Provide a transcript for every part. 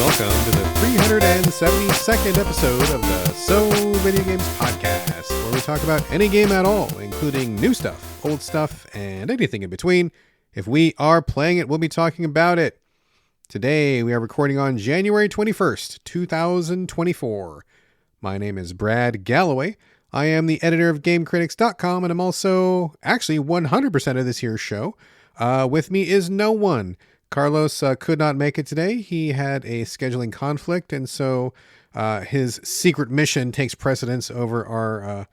Welcome to the 372nd episode of the So Video Games podcast, where we talk about any game at all, including new stuff, old stuff, and anything in between. If we are playing it, we'll be talking about it. Today, we are recording on January 21st, 2024. My name is Brad Galloway. I am the editor of GameCritics.com, and I'm also actually 100% of this here show. With me is no one. Carlos could not make it today. He had a scheduling conflict, and so his secret mission takes precedence over our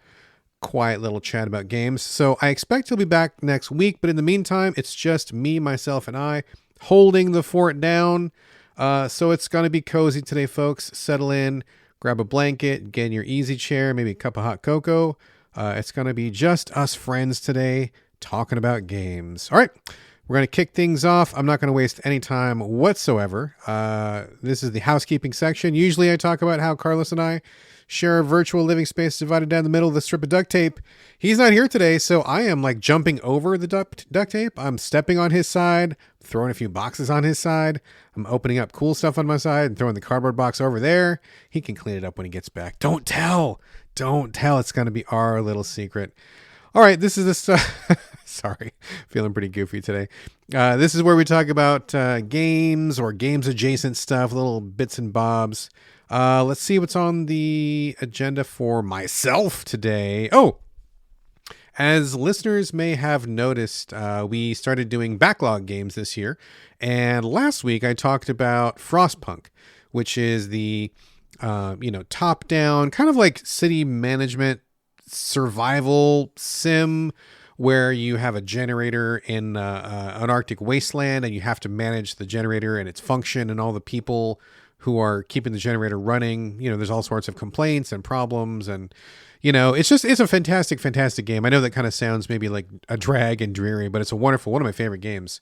quiet little chat about games. So I expect he'll be back next week, but in the meantime, it's just me, myself, and I holding the fort down. So it's going to be cozy today, folks. Settle in, grab a blanket, get in your easy chair, maybe a cup of hot cocoa. It's going to be just us friends today talking about games. All right. We're going to kick things off. I'm not going to waste any time whatsoever. This is the housekeeping section. Usually I talk about how Carlos and I share a virtual living space divided down the middle with a strip of duct tape. He's not here today, so I am like jumping over the duct tape. I'm stepping on his side, throwing a few boxes on his side. I'm opening up cool stuff on my side and throwing the cardboard box over there. He can clean it up when he gets back. Don't tell. Don't tell. It's going to be our little secret. All right, this is this. Sorry, feeling pretty goofy today. This is where we talk about games or games adjacent stuff, little bits and bobs. Let's see what's on the agenda for myself today. Oh, as listeners may have noticed, we started doing backlog games this year. And last week I talked about Frostpunk, which is the top-down kind of like city management survival sim where you have a generator in an Arctic wasteland and you have to manage the generator and its function and all the people who are keeping the generator running. There's all sorts of complaints and problems and, it's a fantastic, fantastic game. I know that kind of sounds maybe like a drag and dreary, but it's one of my favorite games.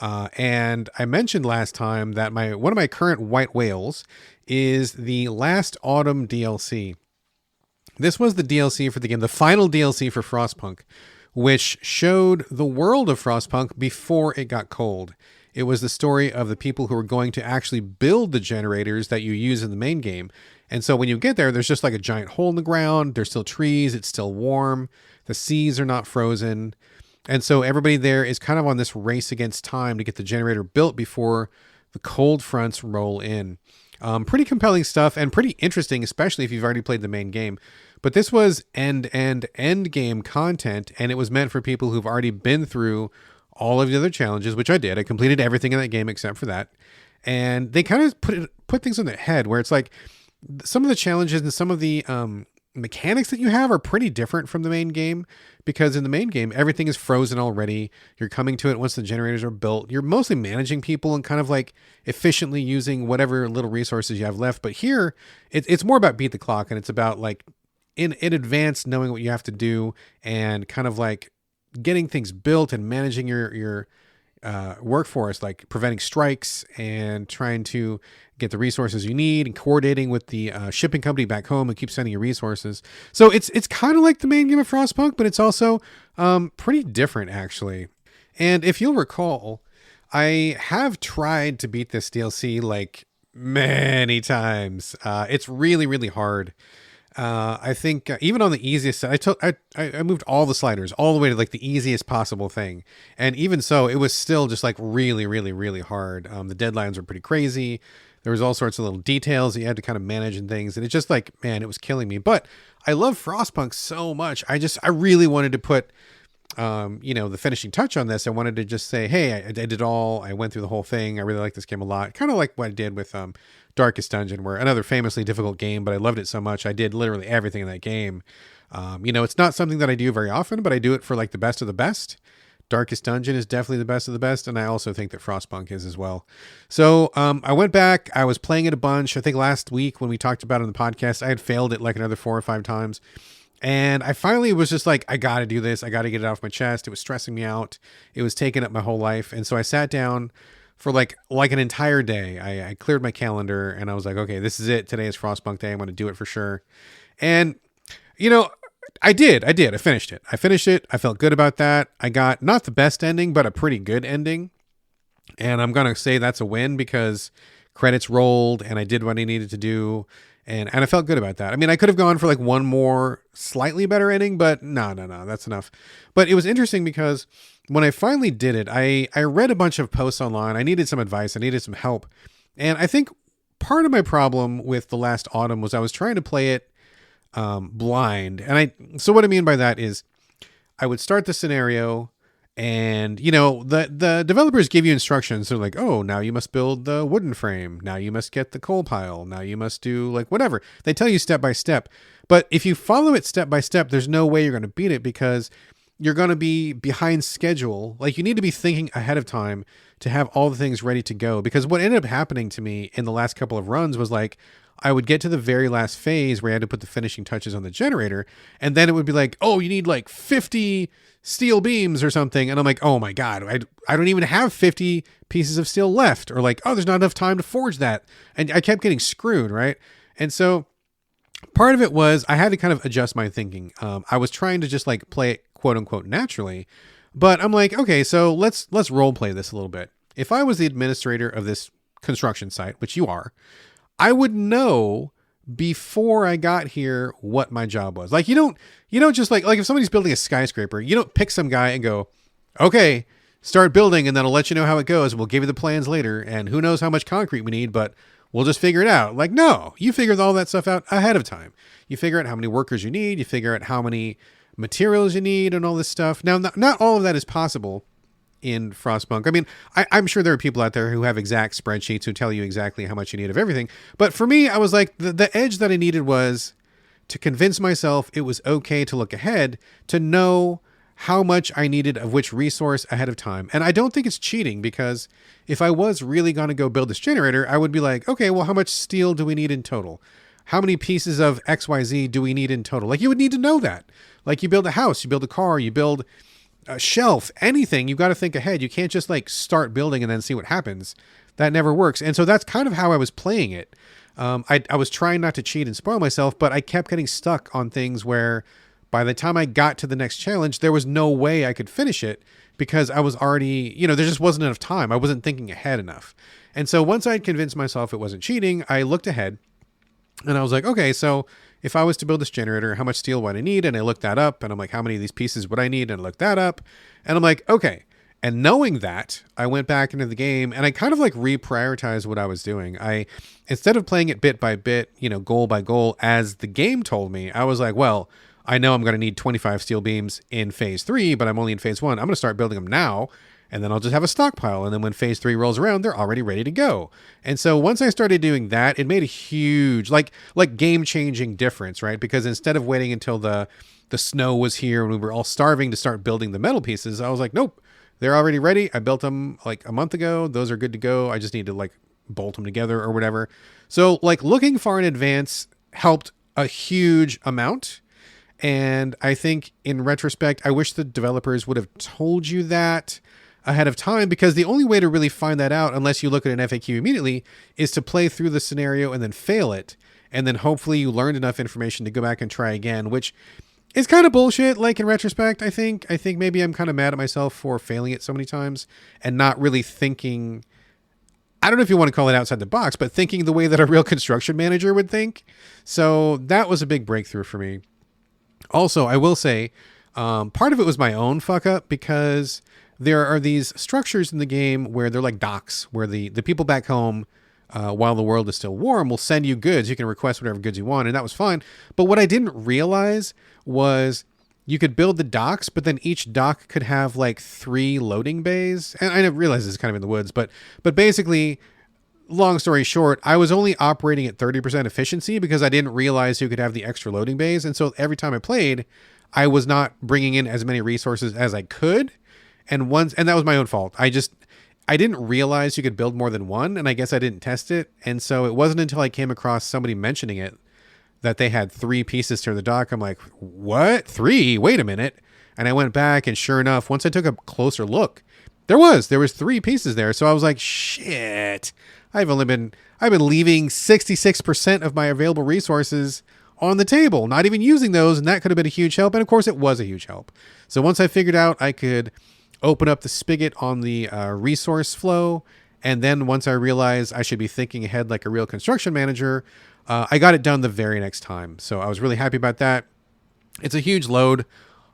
And I mentioned last time that one of my current white whales is the Last Autumn DLC. This was the DLC for the game, the final DLC for Frostpunk, which showed the world of Frostpunk before it got cold. It was the story of the people who were going to actually build the generators that you use in the main game. And so when you get there, there's just like a giant hole in the ground. There's still trees. It's still warm. The seas are not frozen. And so everybody there is kind of on this race against time to get the generator built before the cold fronts roll in. Pretty compelling stuff and pretty interesting, especially if you've already played the main game. But this was end game content, and it was meant for people who've already been through all of the other challenges, which I did. I completed everything in that game except for that. And they kind of put things on their head where it's like some of the challenges and some of the mechanics that you have are pretty different from the main game, because in the main game, everything is frozen already. You're coming to it once the generators are built. You're mostly managing people and kind of like efficiently using whatever little resources you have left. But here, it's more about beat the clock, and it's about like in advance knowing what you have to do and kind of like getting things built and managing your workforce, like preventing strikes and trying to get the resources you need and coordinating with the shipping company back home and keep sending you resources. So it's kind of like the main game of Frostpunk, but it's also pretty different actually. And if you'll recall, I have tried to beat this DLC like many times. It's really, really hard. I think even on the easiest, I moved all the sliders all the way to like the easiest possible thing. And even so, it was still just like really, really, really hard. The deadlines were pretty crazy. There was all sorts of little details that you had to kind of manage and things. And it's just like, man, it was killing me. But I love Frostpunk so much. I really wanted to put, the finishing touch on this. I wanted to just say, hey, I did it all. I went through the whole thing. I really like this game a lot. Kind of like what I did with, Darkest Dungeon, where another famously difficult game, but I loved it so much. I did literally everything in that game. It's not something that I do very often, but I do it for like the best of the best. Darkest Dungeon is definitely the best of the best, and I also think that Frostpunk is as well. So I went back. I was playing it a bunch. I think last week when we talked about it on the podcast, I had failed it like another 4 or 5 times. And I finally was just like, I got to do this. I got to get it off my chest. It was stressing me out. It was taking up my whole life. And so I sat down for like an entire day. I cleared my calendar and I was like, okay, this is it. Today is Frostpunk Day. I'm going to do it for sure. And, I did. I finished it. I felt good about that. I got not the best ending, but a pretty good ending. And I'm going to say that's a win because credits rolled and I did what I needed to do. And I felt good about that. I mean, I could have gone for like one more slightly better ending, but no, that's enough. But it was interesting because when I finally did it, I read a bunch of posts online. I needed some advice. I needed some help. And I think part of my problem with The Last Autumn was I was trying to play it blind. And so what I mean by that is I would start the scenario and, you know, the developers give you instructions. They're like, oh, now you must build the wooden frame. Now you must get the coal pile. Now you must do like whatever. They tell you step by step. But if you follow it step by step, there's no way you're going to beat it because you're going to be behind schedule. Like you need to be thinking ahead of time to have all the things ready to go. Because what ended up happening to me in the last couple of runs was like, I would get to the very last phase where I had to put the finishing touches on the generator. And then it would be like, oh, you need like 50 steel beams or something. And I'm like, oh my God, I don't even have 50 pieces of steel left. Or like, oh, there's not enough time to forge that. And I kept getting screwed, right? And so part of it was I had to kind of adjust my thinking. I was trying to just like play it quote unquote naturally. But I'm like, okay, so let's role play this a little bit. If I was the administrator of this construction site, which you are, I would know before I got here what my job was. Like you don't just like if somebody's building a skyscraper, you don't pick some guy and go, okay, start building and then I'll let you know how it goes. We'll give you the plans later. And who knows how much concrete we need, but we'll just figure it out. Like, no, you figure all that stuff out ahead of time. You figure out how many workers you need. You figure out how many materials you need and all this stuff. Now, not all of that is possible in Frostpunk. I mean, I'm sure there are people out there who have exact spreadsheets who tell you exactly how much you need of everything. But for me, I was like, the edge that I needed was to convince myself it was okay to look ahead, to know how much I needed of which resource ahead of time. And I don't think it's cheating because if I was really going to go build this generator, I would be like, okay, well, how much steel do we need in total? How many pieces of XYZ do we need in total? Like you would need to know that. Like you build a house, you build a car, you build a shelf, anything, you got to think ahead. You can't just like start building and then see what happens. That never works. And so that's kind of how I was playing it. I was trying not to cheat and spoil myself, but I kept getting stuck on things where by the time I got to the next challenge, there was no way I could finish it because I was already, there just wasn't enough time. I wasn't thinking ahead enough. And so once I'd convinced myself it wasn't cheating, I looked ahead and I was like, okay, so if I was to build this generator, how much steel would I need? And I looked that up and I'm like, how many of these pieces would I need? And I looked that up and I'm like, okay. And knowing that, I went back into the game and I kind of like reprioritized what I was doing. Instead of playing it bit by bit, goal by goal, as the game told me, I was like, well, I know I'm going to need 25 steel beams in phase 3, but I'm only in phase 1. I'm going to start building them now. And then I'll just have a stockpile. And then when phase 3 rolls around, they're already ready to go. And so once I started doing that, it made a huge, like game-changing difference, right? Because instead of waiting until the snow was here and we were all starving to start building the metal pieces, I was like, nope, they're already ready. I built them like a month ago. Those are good to go. I just need to like bolt them together or whatever. So like looking far in advance helped a huge amount. And I think in retrospect, I wish the developers would have told you that ahead of time, because the only way to really find that out, unless you look at an FAQ immediately, is to play through the scenario and then fail it. And then hopefully you learned enough information to go back and try again, which is kind of bullshit. Like in retrospect, I think maybe I'm kind of mad at myself for failing it so many times and not really thinking, I don't know if you want to call it outside the box, but thinking the way that a real construction manager would think. So that was a big breakthrough for me. Also, I will say, part of it was my own fuck up because there are these structures in the game where they're like docks, where the people back home, while the world is still warm, will send you goods. You can request whatever goods you want, and that was fine. But what I didn't realize was you could build the docks, but then each dock could have like 3 loading bays. And I didn't realize this is kind of in the woods, but basically, long story short, I was only operating at 30% efficiency because I didn't realize you could have the extra loading bays. And so every time I played, I was not bringing in as many resources as I could. And that was my own fault. I didn't realize you could build more than one, and I guess I didn't test it. And so it wasn't until I came across somebody mentioning it that they had 3 pieces to the dock. I'm like, what? 3? Wait a minute. And I went back, and sure enough, once I took a closer look, there was 3 pieces there. So I was like, shit. I've been leaving 66% of my available resources on the table, not even using those. And that could have been a huge help. And of course it was a huge help. So once I figured out I could open up the spigot on the resource flow And then once I realized I should be thinking ahead like a real construction manager, I got it done the very next time. So I was really happy about that. It's a huge load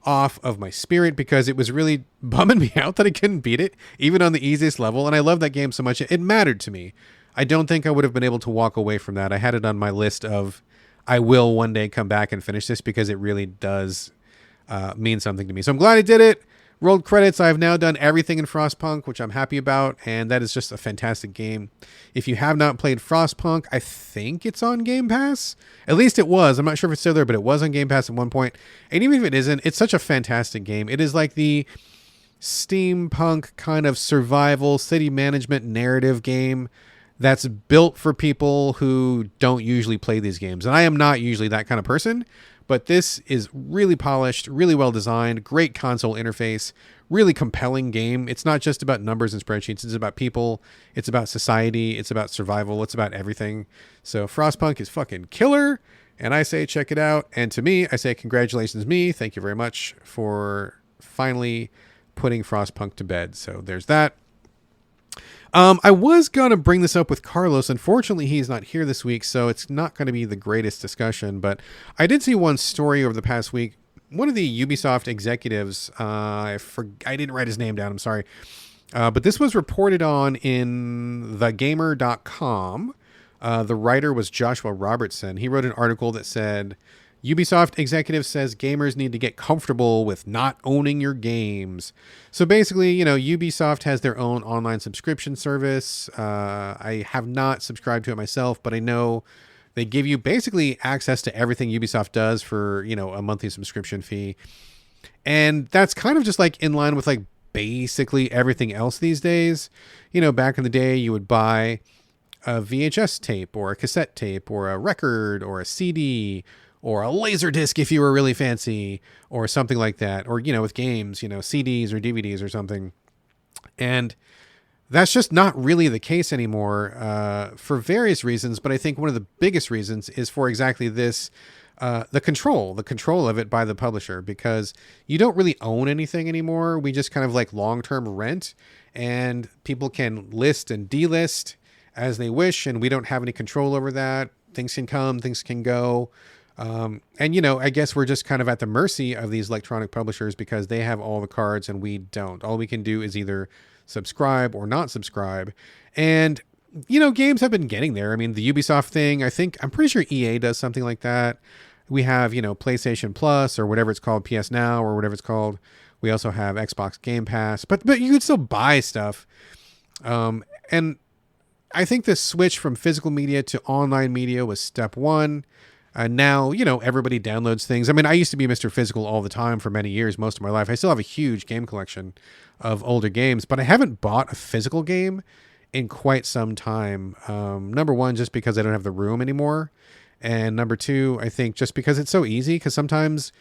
off of my spirit because it was really bumming me out that I couldn't beat it, even on the easiest level. And I love that game so much. It mattered to me. I don't think I would have been able to walk away from that. I had it on my list of I will one day come back and finish this because it really does mean something to me. So I'm glad I did it. Rolled credits. I've now done everything in Frostpunk, which I'm happy about, and that is just a fantastic game. If you have not played Frostpunk, I think it's on Game Pass. At least it was. I'm not sure if it's still there, but it was on Game Pass at one point. And even if it isn't, it's such a fantastic game. It is like the steampunk kind of survival city management narrative game that's built for people who don't usually play these games. And I am not usually that kind of person, but this is really polished, really well designed, great console interface, really compelling game. It's not just about numbers and spreadsheets. It's about people. It's about society. It's about survival. It's about everything. So Frostpunk is fucking killer. And I say check it out. And to me, I say congratulations me. Thank you very much for finally putting Frostpunk to bed. So there's that. I was going to bring this up with Carlos. Unfortunately, he's not here this week, so it's not going to be the greatest discussion. But I did see one story over the past week. One of the Ubisoft executives, I didn't write his name down, I'm sorry. But this was reported on in thegamer.com. The writer was Joshua Robertson. He wrote an article that said, Ubisoft executive says gamers need to get comfortable with not owning your games. So basically, Ubisoft has their own online subscription service. I have not subscribed to it myself, but I know they give you basically access to everything Ubisoft does for, a monthly subscription fee. And that's kind of just like in line with like basically everything else these days. Back in the day, you would buy a VHS tape or a cassette tape or a record or a CD or a laser disc if you were really fancy or something like that. Or, with games, CDs or DVDs or something. And that's just not really the case anymore for various reasons. But I think one of the biggest reasons is for exactly this, the control of it by the publisher, because you don't really own anything anymore. We just kind of like long-term rent, and people can list and delist as they wish. And we don't have any control over that. Things can come, things can go. And, I guess we're just kind of at the mercy of these electronic publishers because they have all the cards and we don't. All we can do is either subscribe or not subscribe. And, games have been getting there. I mean, the Ubisoft thing, I'm pretty sure EA does something like that. We have, PlayStation Plus or whatever it's called, PS Now or whatever it's called. We also have Xbox Game Pass, but you can still buy stuff. And I think the switch from physical media to online media was step one. Now, everybody downloads things. I mean, I used to be Mr. Physical all the time for many years, most of my life. I still have a huge game collection of older games, but I haven't bought a physical game in quite some time. Number one, just because I don't have the room anymore. And number two, I think just because it's so easy, because sometimes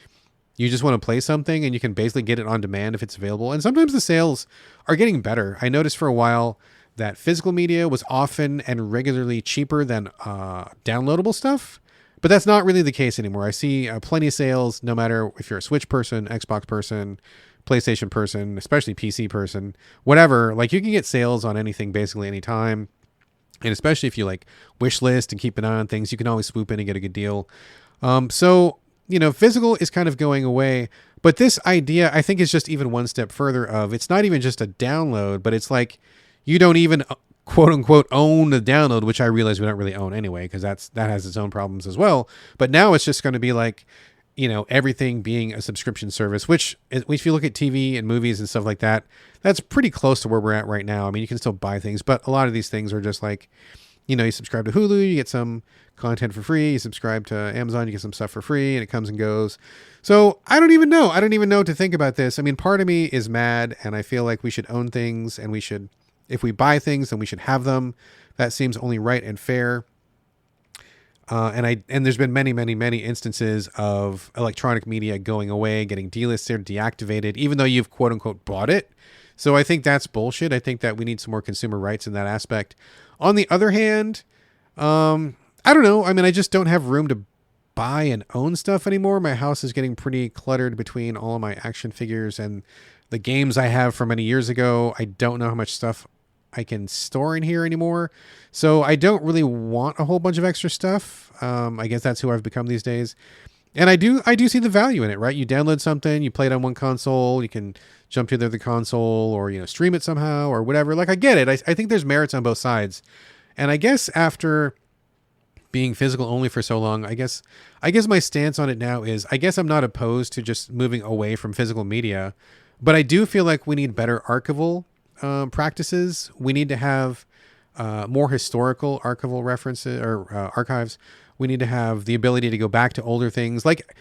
you just want to play something and you can basically get it on demand if it's available. And sometimes the sales are getting better. I noticed for a while that physical media was often and regularly cheaper than downloadable stuff. But that's not really the case anymore. I see plenty of sales, no matter if you're a Switch person, Xbox person, PlayStation person, especially PC person, whatever. Like, you can get sales on anything basically anytime. And especially if you like wish list and keep an eye on things, you can always swoop in and get a good deal. So, physical is kind of going away. But this idea, I think, is just even one step further of it's not even just a download, but it's like you don't even quote unquote own the download, which I realize we don't really own anyway, because that has its own problems as well. But now it's just going to be like, everything being a subscription service, which if you look at TV and movies and stuff like that, that's pretty close to where we're at right now. I mean, you can still buy things, but a lot of these things are just like, you subscribe to Hulu, you get some content for free. You subscribe to Amazon, you get some stuff for free, and it comes and goes. So I don't even know. I don't even know what to think about this. I mean, part of me is mad, and I feel like we should own things, and we should, if we buy things, then we should have them. That seems only right and fair. And there's been many, many, many instances of electronic media going away, getting delisted, deactivated, even though you've quote unquote bought it. So I think that's bullshit. I think that we need some more consumer rights in that aspect. On the other hand, I don't know. I mean, I just don't have room to buy and own stuff anymore. My house is getting pretty cluttered between all of my action figures and the games I have from many years ago. I don't know how much stuff I can store in here anymore. So I don't really want a whole bunch of extra stuff. I guess that's who I've become these days. And I do see the value in it, right? You download something, you play it on one console, you can jump to the other console, or stream it somehow or whatever. Like, I get it. I think there's merits on both sides. And I guess after being physical only for so long, I guess my stance on it now is, I guess I'm not opposed to just moving away from physical media, but I do feel like we need better archival practices. We need to have more historical archival references or archives. We need to have the ability to go back to older things. Like,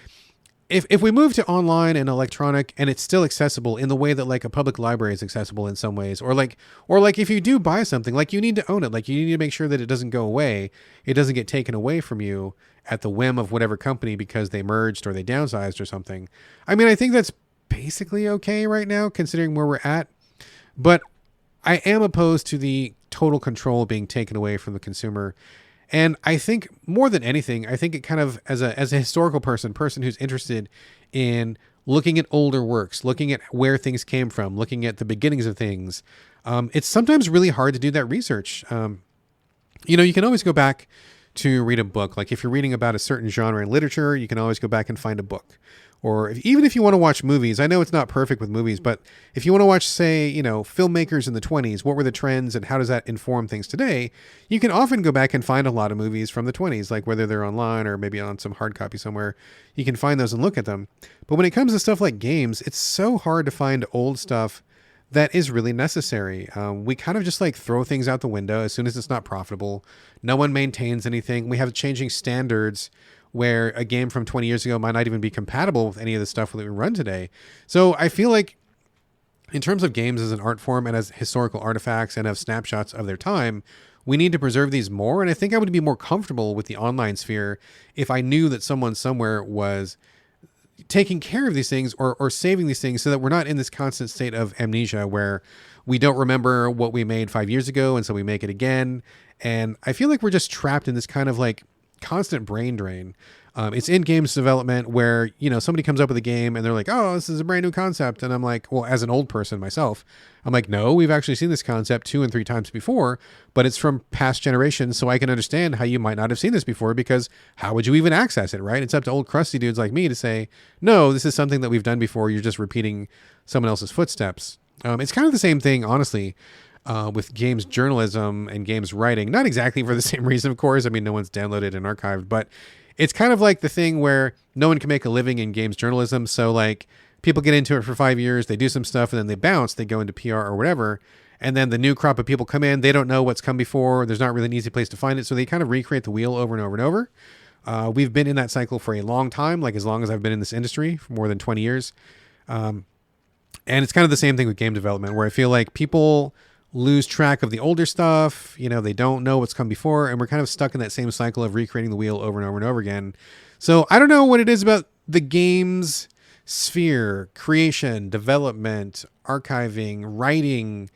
if we move to online and electronic, and it's still accessible in the way that like a public library is accessible in some ways, or like if you do buy something, like, you need to own it. Like, you need to make sure that it doesn't go away. It doesn't get taken away from you at the whim of whatever company because they merged or they downsized or something. I mean, I think that's basically okay right now considering where we're at, but I am opposed to the total control being taken away from the consumer. And I think more than anything, I think it kind of, as a historical person who's interested in looking at older works, looking at where things came from, looking at the beginnings of things, it's sometimes really hard to do that research. You can always go back to read a book. Like, if you're reading about a certain genre in literature, you can always go back and find a book. Or even if you want to watch movies, I know it's not perfect with movies, but if you want to watch, say, filmmakers in the 20s, what were the trends and how does that inform things today? You can often go back and find a lot of movies from the 20s, like whether they're online or maybe on some hard copy somewhere. You can find those and look at them. But when it comes to stuff like games, it's so hard to find old stuff that is really necessary. We kind of just like throw things out the window as soon as it's not profitable. No one maintains anything. We have changing standards where a game from 20 years ago might not even be compatible with any of the stuff that we run today. So I feel like in terms of games as an art form and as historical artifacts and as snapshots of their time, we need to preserve these more. And I think I would be more comfortable with the online sphere if I knew that someone somewhere was taking care of these things or saving these things so that we're not in this constant state of amnesia where we don't remember what we made 5 years ago and so we make it again. And I feel like we're just trapped in this kind of like constant brain drain. It's in games development where, somebody comes up with a game and they're like, oh, this is a brand new concept. And I'm like, well, as an old person myself, I'm like, no, we've actually seen this concept 2 and 3 times before, but it's from past generations. So I can understand how you might not have seen this before, because how would you even access it, right? It's up to old crusty dudes like me to say, no, this is something that we've done before. You're just repeating someone else's footsteps. It's kind of the same thing, honestly, with games journalism and games writing. Not exactly for the same reason, of course. I mean, no one's downloaded and archived, but it's kind of like the thing where no one can make a living in games journalism. So like, people get into it for 5 years, they do some stuff, and then they bounce, they go into PR or whatever. And then the new crop of people come in, they don't know what's come before. There's not really an easy place to find it. So they kind of recreate the wheel over and over and over. We've been in that cycle for a long time, like as long as I've been in this industry, for more than 20 years. And it's kind of the same thing with game development, where I feel like people lose track of the older stuff. They don't know what's come before, and we're kind of stuck in that same cycle of recreating the wheel over and over and over again. So I don't know what it is about the games sphere, creation, development, archiving, writing.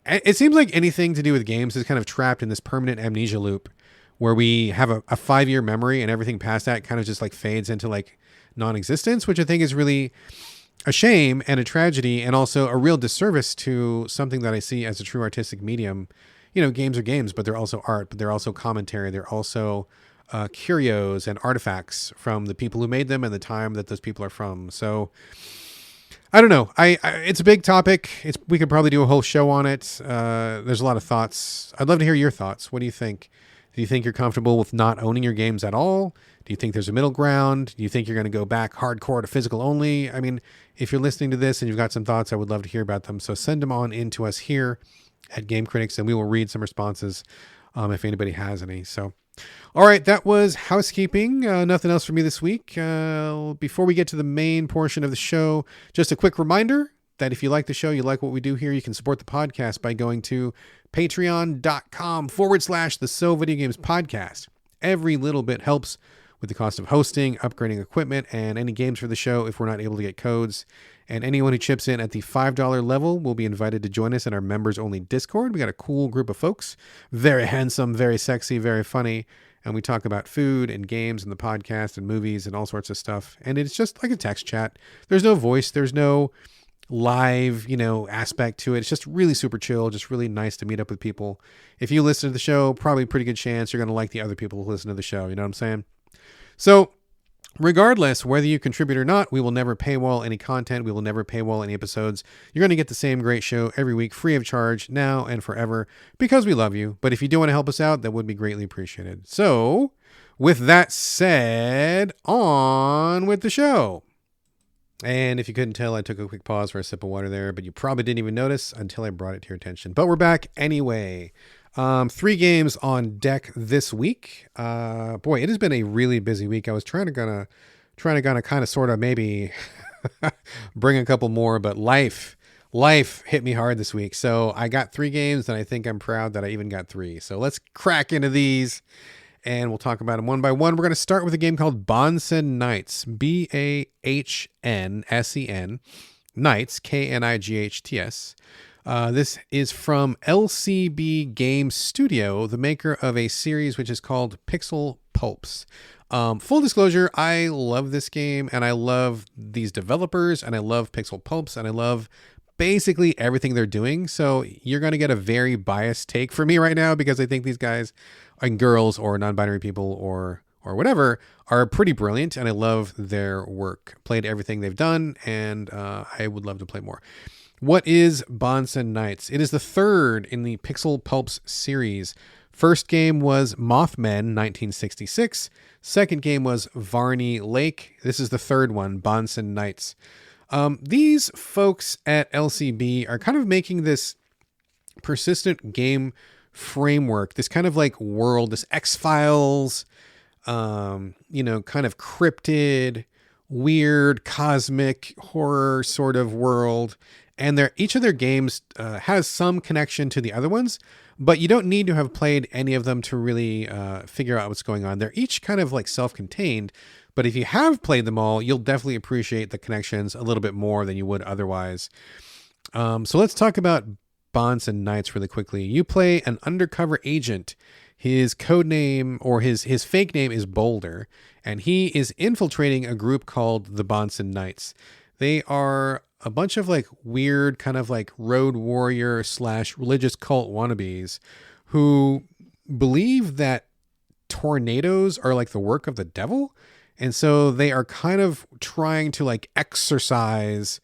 It seems like anything to do with games is kind of trapped in this permanent amnesia loop where we have a 5-year memory and everything past that kind of just like fades into like non-existence, which I think is really a shame and a tragedy, and also a real disservice to something that I see as a true artistic medium. Games are games, but they're also art, but they're also commentary. They're also curios and artifacts from the people who made them and the time that those people are from. So I don't know. It's a big topic. We could probably do a whole show on it. There's a lot of thoughts. I'd love to hear your thoughts. What do you think? Do you think you're comfortable with not owning your games at all? Do you think there's a middle ground? Do you think you're going to go back hardcore to physical only? I mean, if you're listening to this and you've got some thoughts, I would love to hear about them. So send them on in to us here at Game Critics, and we will read some responses if anybody has any. So, all right, that was housekeeping. Nothing else for me this week. Before we get to the main portion of the show, just a quick reminder that if you like the show, you like what we do here, you can support the podcast by going to patreon.com/the So Video Games Podcast. Every little bit helps with the cost of hosting, upgrading equipment, and any games for the show if we're not able to get codes. And anyone who chips in at the $5 level will be invited to join us in our members-only Discord. We got a cool group of folks, very handsome, very sexy, very funny, and we talk about food and games and the podcast and movies and all sorts of stuff. And it's just like a text chat. There's no voice. There's no live, aspect to it. It's just really super chill, just really nice to meet up with people. If you listen to the show, probably a pretty good chance you're going to like the other people who listen to the show. You know what I'm saying? So regardless, whether you contribute or not, we will never paywall any content. We will never paywall any episodes. You're going to get the same great show every week, free of charge, now and forever, because we love you. But if you do want to help us out, that would be greatly appreciated. So, with that said, on with the show. And if you couldn't tell, I took a quick pause for a sip of water there, but you probably didn't even notice until I brought it to your attention. But we're back anyway. 3 games on deck this week. Boy, it has been a really busy week. I was trying to kind of sort of maybe bring a couple more, but life hit me hard this week. So I got 3 games, and I think I'm proud that I even got 3. So let's crack into these, and we'll talk about them one by one. We're going to start with a game called Bahnsen Knights, Bahnsen, Knights, Knights. This is from LCB Game Studio, the maker of a series which is called Pixel Pulps. Full disclosure, I love this game, and I love these developers, and I love Pixel Pulps, and I love basically everything they're doing. So you're going to get a very biased take from me right now, because I think these guys and girls, or non-binary people, or whatever, are pretty brilliant, and I love their work. Played everything they've done, and I would love to play more. What is Bahnsen Knights? It is the 3rd in the Pixel Pulps series. First game was Mothmen, 1966. Second game was Varney Lake. This is the 3rd one, Bahnsen Knights. These folks at LCB are kind of making this persistent game framework, this kind of like world, this X-Files, kind of cryptid, weird, cosmic horror sort of world. And each of their games has some connection to the other ones, but you don't need to have played any of them to really figure out what's going on. They're each kind of like self-contained, but if you have played them all, you'll definitely appreciate the connections a little bit more than you would otherwise. So let's talk about Bahnsen Knights really quickly. You play an undercover agent. His code name, or his fake name, is Boulder, and he is infiltrating a group called the Bahnsen Knights. They are a bunch of like weird kind of like road warrior / religious cult wannabes who believe that tornadoes are like the work of the devil. And so they are kind of trying to like exorcise,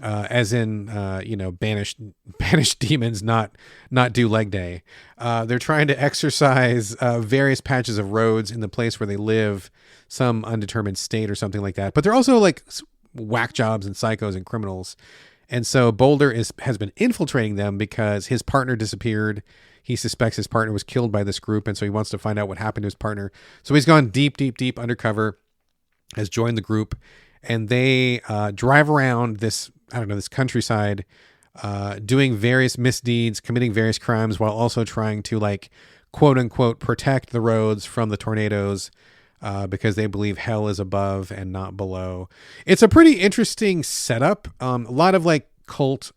as in, banish demons, not do leg day. They're trying to exorcise various patches of roads in the place where they live, some undetermined state or something like that. But they're also like whack jobs and psychos and criminals. And so Boulder has been infiltrating them because his partner disappeared. He suspects his partner was killed by this group, and so he wants to find out what happened to his partner. So he's gone deep undercover, has joined the group, and they drive around this countryside, doing various misdeeds, committing various crimes, while also trying to, like, quote unquote, protect the roads from the tornadoes, because they believe hell is above and not below. It's a pretty interesting setup. A lot of like cult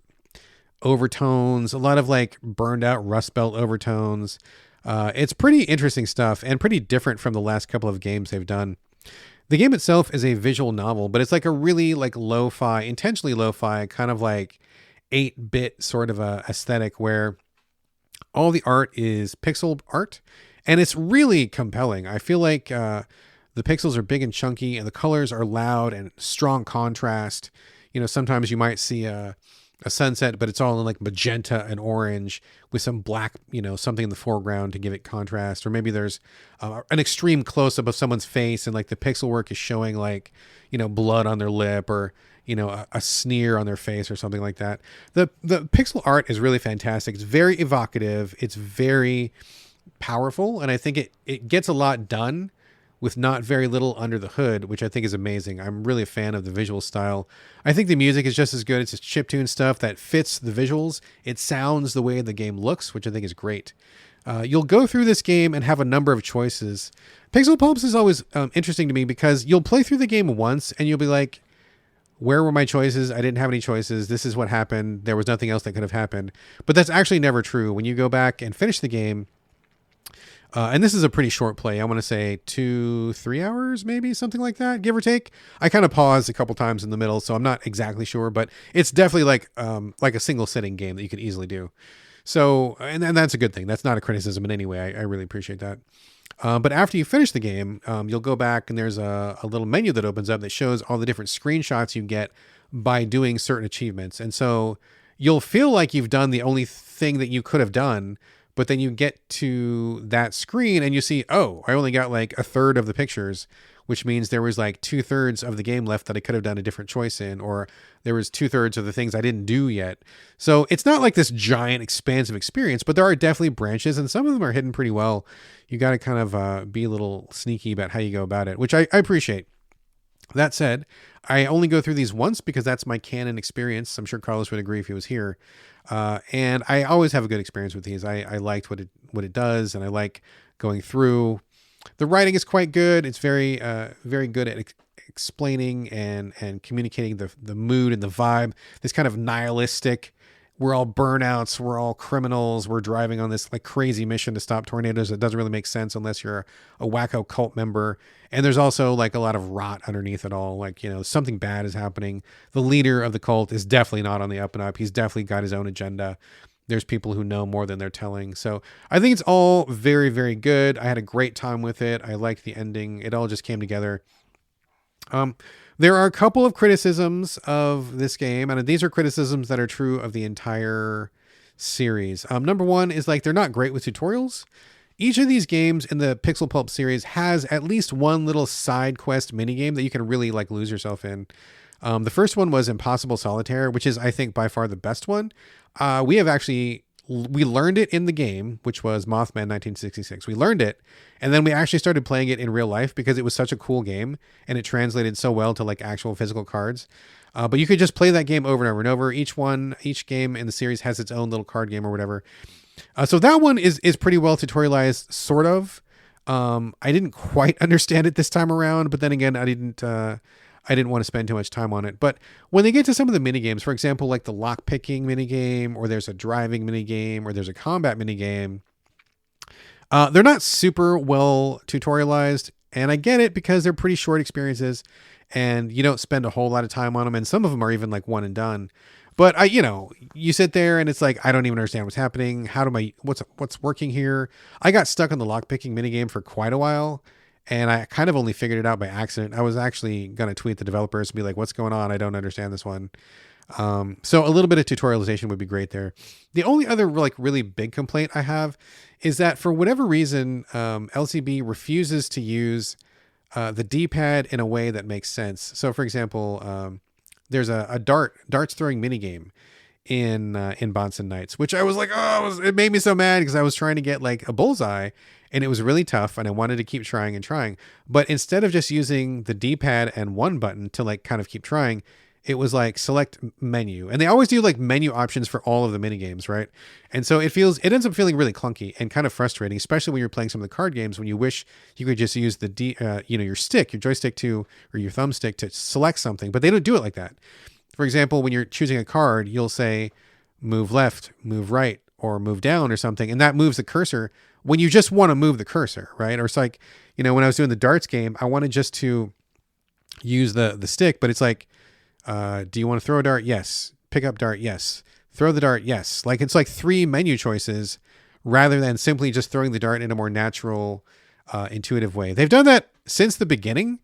overtones, a lot of like burned out Rust Belt overtones. It's pretty interesting stuff and pretty different from the last couple of games they've done. The game itself is a visual novel, but it's like a really like lo-fi, intentionally lo-fi, kind of like 8-bit sort of a aesthetic where all the art is pixel art, and it's really compelling. I feel like the pixels are big and chunky, and the colors are loud and strong contrast. Sometimes you might see a sunset, but it's all in like magenta and orange with some black, something in the foreground to give it contrast. Or maybe there's an extreme close-up of someone's face, and like the pixel work is showing like, blood on their lip, or, a sneer on their face or something like that. The pixel art is really fantastic. It's very evocative. It's very powerful. And I think it gets a lot done with not very little under the hood, which I think is amazing. I'm really a fan of the visual style. I think the music is just as good. It's just chiptune stuff that fits the visuals. It sounds the way the game looks, which I think is great. You'll go through this game and have a number of choices. Pixel Pulps is always interesting to me because you'll play through the game once and you'll be like, where were my choices? I didn't have any choices. This is what happened. There was nothing else that could have happened. But that's actually never true. When you go back and finish the game, And this is a pretty short play. I want to say 2-3 hours, maybe something like that, give or take. I kind of paused a couple times in the middle, so I'm not exactly sure, but it's definitely like a single sitting game that you could easily do. So, and that's a good thing. That's not a criticism in any way. I really appreciate that. But after you finish the game, you'll go back and there's a little menu that opens up that shows all the different screenshots you get by doing certain achievements. And so you'll feel like you've done the only thing that you could have done, but then you get to that screen and you see, oh, I only got like a third of the pictures, which means there was like 2/3 of the game left that I could have done a different choice in, or there was 2/3 of the things I didn't do yet. So it's not like this giant expansive experience, but there are definitely branches and some of them are hidden pretty well. You got to kind of be a little sneaky about how you go about it, which I appreciate. That said, I only go through these once because that's my canon experience. I'm sure Carlos would agree if he was here. And I always have a good experience with these. I liked what it does, and I like going through. The writing is quite good. It's very good at explaining and communicating the mood and the vibe. This kind of nihilistic, we're all burnouts, we're all criminals, we're driving on this like crazy mission to stop tornadoes that doesn't really make sense unless you're a wacko cult member. And there's also like a lot of rot underneath it all. Like, something bad is happening. The leader of the cult is definitely not on the up and up. He's definitely got his own agenda. There's people who know more than they're telling. So I think it's all very, very good. I had a great time with it. I liked the ending. It all just came together. There are a couple of criticisms of this game, and these are criticisms that are true of the entire series. Number one is like, they're not great with tutorials. Each of these games in the Pixel Pulp series has at least one little side quest minigame that you can really like lose yourself in. The first one was Impossible Solitaire, which is, I think, by far the best one. We learned it in the game, which was Mothman 1966. We learned it, and then we actually started playing it in real life because it was such a cool game, and it translated so well to like actual physical cards. But you could just play that game over and over and over. Each game in the series has its own little card game or whatever. So that one is pretty well tutorialized, sort of. I didn't quite understand it this time around, but then again, I didn't want to spend too much time on it. But when they get to some of the mini games, for example, like the lock picking mini game, or there's a driving mini game, or there's a combat mini game, they're not super well tutorialized. And I get it because they're pretty short experiences and you don't spend a whole lot of time on them. And some of them are even like one and done. But you sit there and it's like, I don't even understand what's happening. What's working here? I got stuck on the lockpicking minigame for quite a while, and I kind of only figured it out by accident. I was actually going to tweet the developers and be like, what's going on? I don't understand this one. So a little bit of tutorialization would be great there. The only other like really big complaint I have is that for whatever reason, LCB refuses to use the D-pad in a way that makes sense. So for example, there's a darts throwing minigame in Bahnsen Knights, which I was like, it made me so mad because I was trying to get like a bullseye and it was really tough and I wanted to keep trying and trying. But instead of just using the D-pad and one button to like kind of keep trying, it was like select menu. And they always do like menu options for all of the mini games, right? And so it ends up feeling really clunky and kind of frustrating, especially when you're playing some of the card games when you wish you could just use the your joystick or your thumbstick to select something, but they don't do it like that. For example, when you're choosing a card, you'll say move left, move right, or move down or something, and that moves the cursor when you just want to move the cursor, right? Or it's like, when I was doing the darts game, I wanted just to use the stick, but it's like, do you want to throw a dart? Yes. Pick up dart? Yes. Throw the dart? Yes. Like it's like 3 menu choices rather than simply just throwing the dart in a more natural, intuitive way. They've done that since the beginning,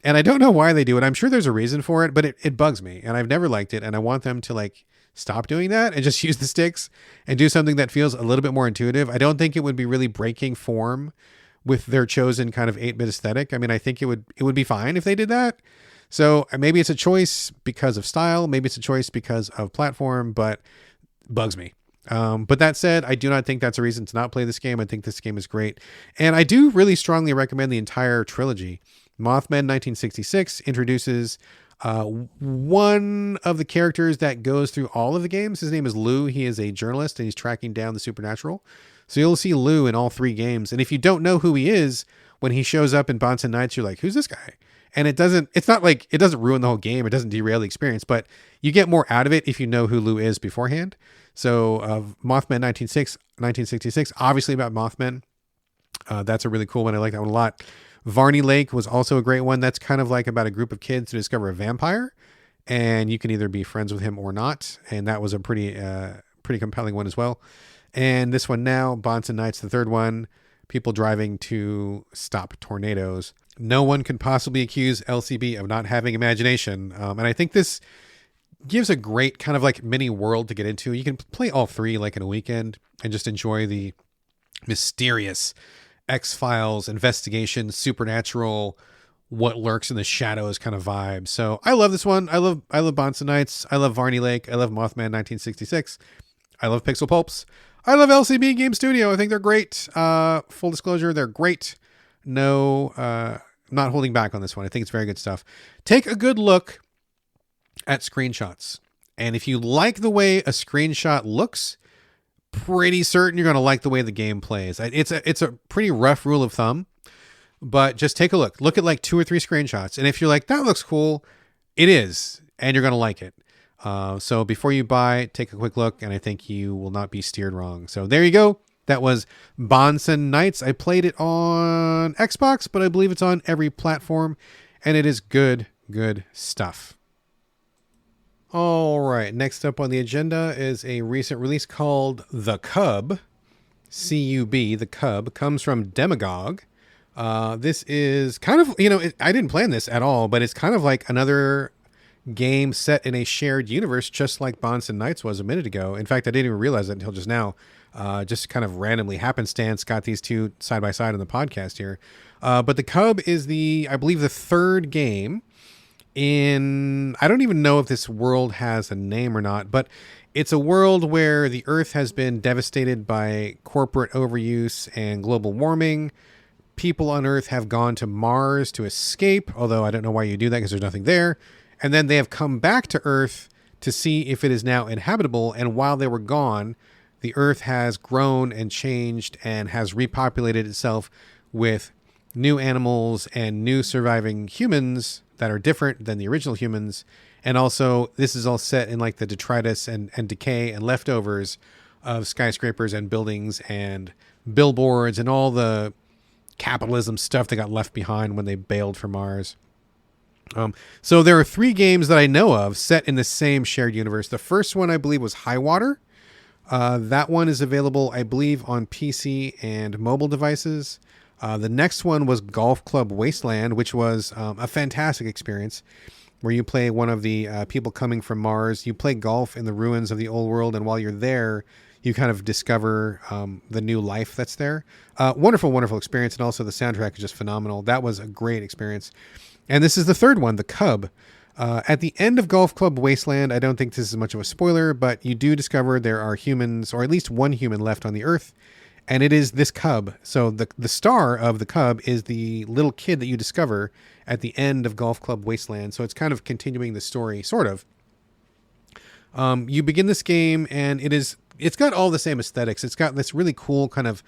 and I don't know why they do it. I'm sure there's a reason for it, but it bugs me, and I've never liked it, and I want them to like stop doing that and just use the sticks and do something that feels a little bit more intuitive. I don't think it would be really breaking form with their chosen kind of 8-bit aesthetic. I mean, I think it would be fine if they did that. So maybe it's a choice because of style, maybe it's a choice because of platform, but bugs me. But that said, I do not think that's a reason to not play this game. I think this game is great. And I do really strongly recommend the entire trilogy. Mothman 1966 introduces one of the characters that goes through all of the games. His name is Lou. He is a journalist and he's tracking down the supernatural. So you'll see Lou in all 3 games. And if you don't know who he is, when he shows up in Bahnsen Knights, you're like, who's this guy? And it's not like it doesn't ruin the whole game. It doesn't derail the experience, but you get more out of it if you know who Lou is beforehand. So Mothman 1966, obviously about Mothman. That's a really cool one. I like that one a lot. Varney Lake was also a great one. That's kind of like about a group of kids who discover a vampire, and you can either be friends with him or not. And that was a pretty compelling one as well. And this one now, Bahnsen Knights, the third one, people driving to stop tornadoes. No one can possibly accuse LCB of not having imagination. And I think this gives a great kind of like mini world to get into. You can play all three like in a weekend and just enjoy the mysterious X-Files, investigation, supernatural, what lurks in the shadows kind of vibe. So I love this one. I love Bahnsen Knights. I love Varney Lake. I love Mothman 1966. I love Pixel Pulps. I love LCB Game Studio. I think they're great. Full disclosure, they're great. No, not holding back on this one. I think it's very good stuff. Take a good look at screenshots. And if you like the way a screenshot looks, pretty certain you're going to like the way the game plays. It's a pretty rough rule of thumb, but just take a look. Look at like 2 or 3 screenshots. And if you're like, that looks cool, it is. And you're going to like it. So before you buy, take a quick look, and I think you will not be steered wrong. So there you go. That was Bahnsen Knights. I played it on Xbox, but I believe it's on every platform, and it is good stuff. All right, next up on the agenda is a recent release called The Cub. C-U-B, The Cub, comes from Demagogue. This is kind of, I didn't plan this at all, but it's kind of like another game set in a shared universe, just like Bahnsen Knights was a minute ago. In fact, I didn't even realize it until just now. Just kind of randomly happenstance got these two side by side on the podcast here. But The Cub is I believe the third game I don't even know if this world has a name or not, but it's a world where the Earth has been devastated by corporate overuse and global warming. People on Earth have gone to Mars to escape, although I don't know why you do that because there's nothing there. And then they have come back to Earth to see if it is now inhabitable. And while they were gone, the Earth has grown and changed and has repopulated itself with new animals and new surviving humans that are different than the original humans. And also, this is all set in like the detritus and decay and leftovers of skyscrapers and buildings and billboards and all the capitalism stuff that got left behind when they bailed for Mars. So there are 3 games that I know of set in the same shared universe. The first one, I believe, was High Water. That one is available, I believe, on PC and mobile devices. The next one was Golf Club Wasteland, which was a fantastic experience where you play one of the people coming from Mars. You play golf in the ruins of the old world, and while you're there, you kind of discover the new life that's there. Wonderful experience, and also the soundtrack is just phenomenal. That was a great experience. And this is the third one, The Cub. At the end of Golf Club Wasteland, I don't think this is much of a spoiler, but you do discover there are humans, or at least one human left on the Earth, and it is this cub. So the star of The Cub is the little kid that you discover at the end of Golf Club Wasteland. So it's kind of continuing the story, sort of. You begin this game, and it's got all the same aesthetics. It's got this really cool kind of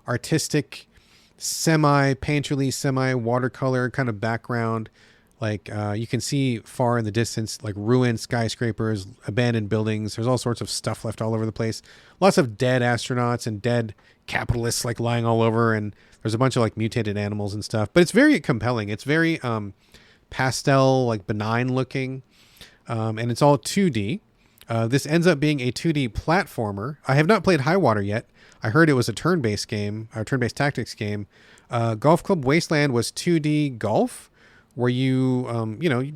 artistic, semi-painterly, semi-watercolor kind of background. Like you can see far in the distance, like ruined skyscrapers, abandoned buildings. There's all sorts of stuff left all over the place. Lots of dead astronauts and dead capitalists like lying all over. And there's a bunch of like mutated animals and stuff. But it's very compelling. It's very pastel, like benign looking. And it's all 2D. This ends up being a 2D platformer. I have not played High Water yet. I heard it was a turn-based game, a turn-based tactics game. Golf Club Wasteland was 2D golf, where you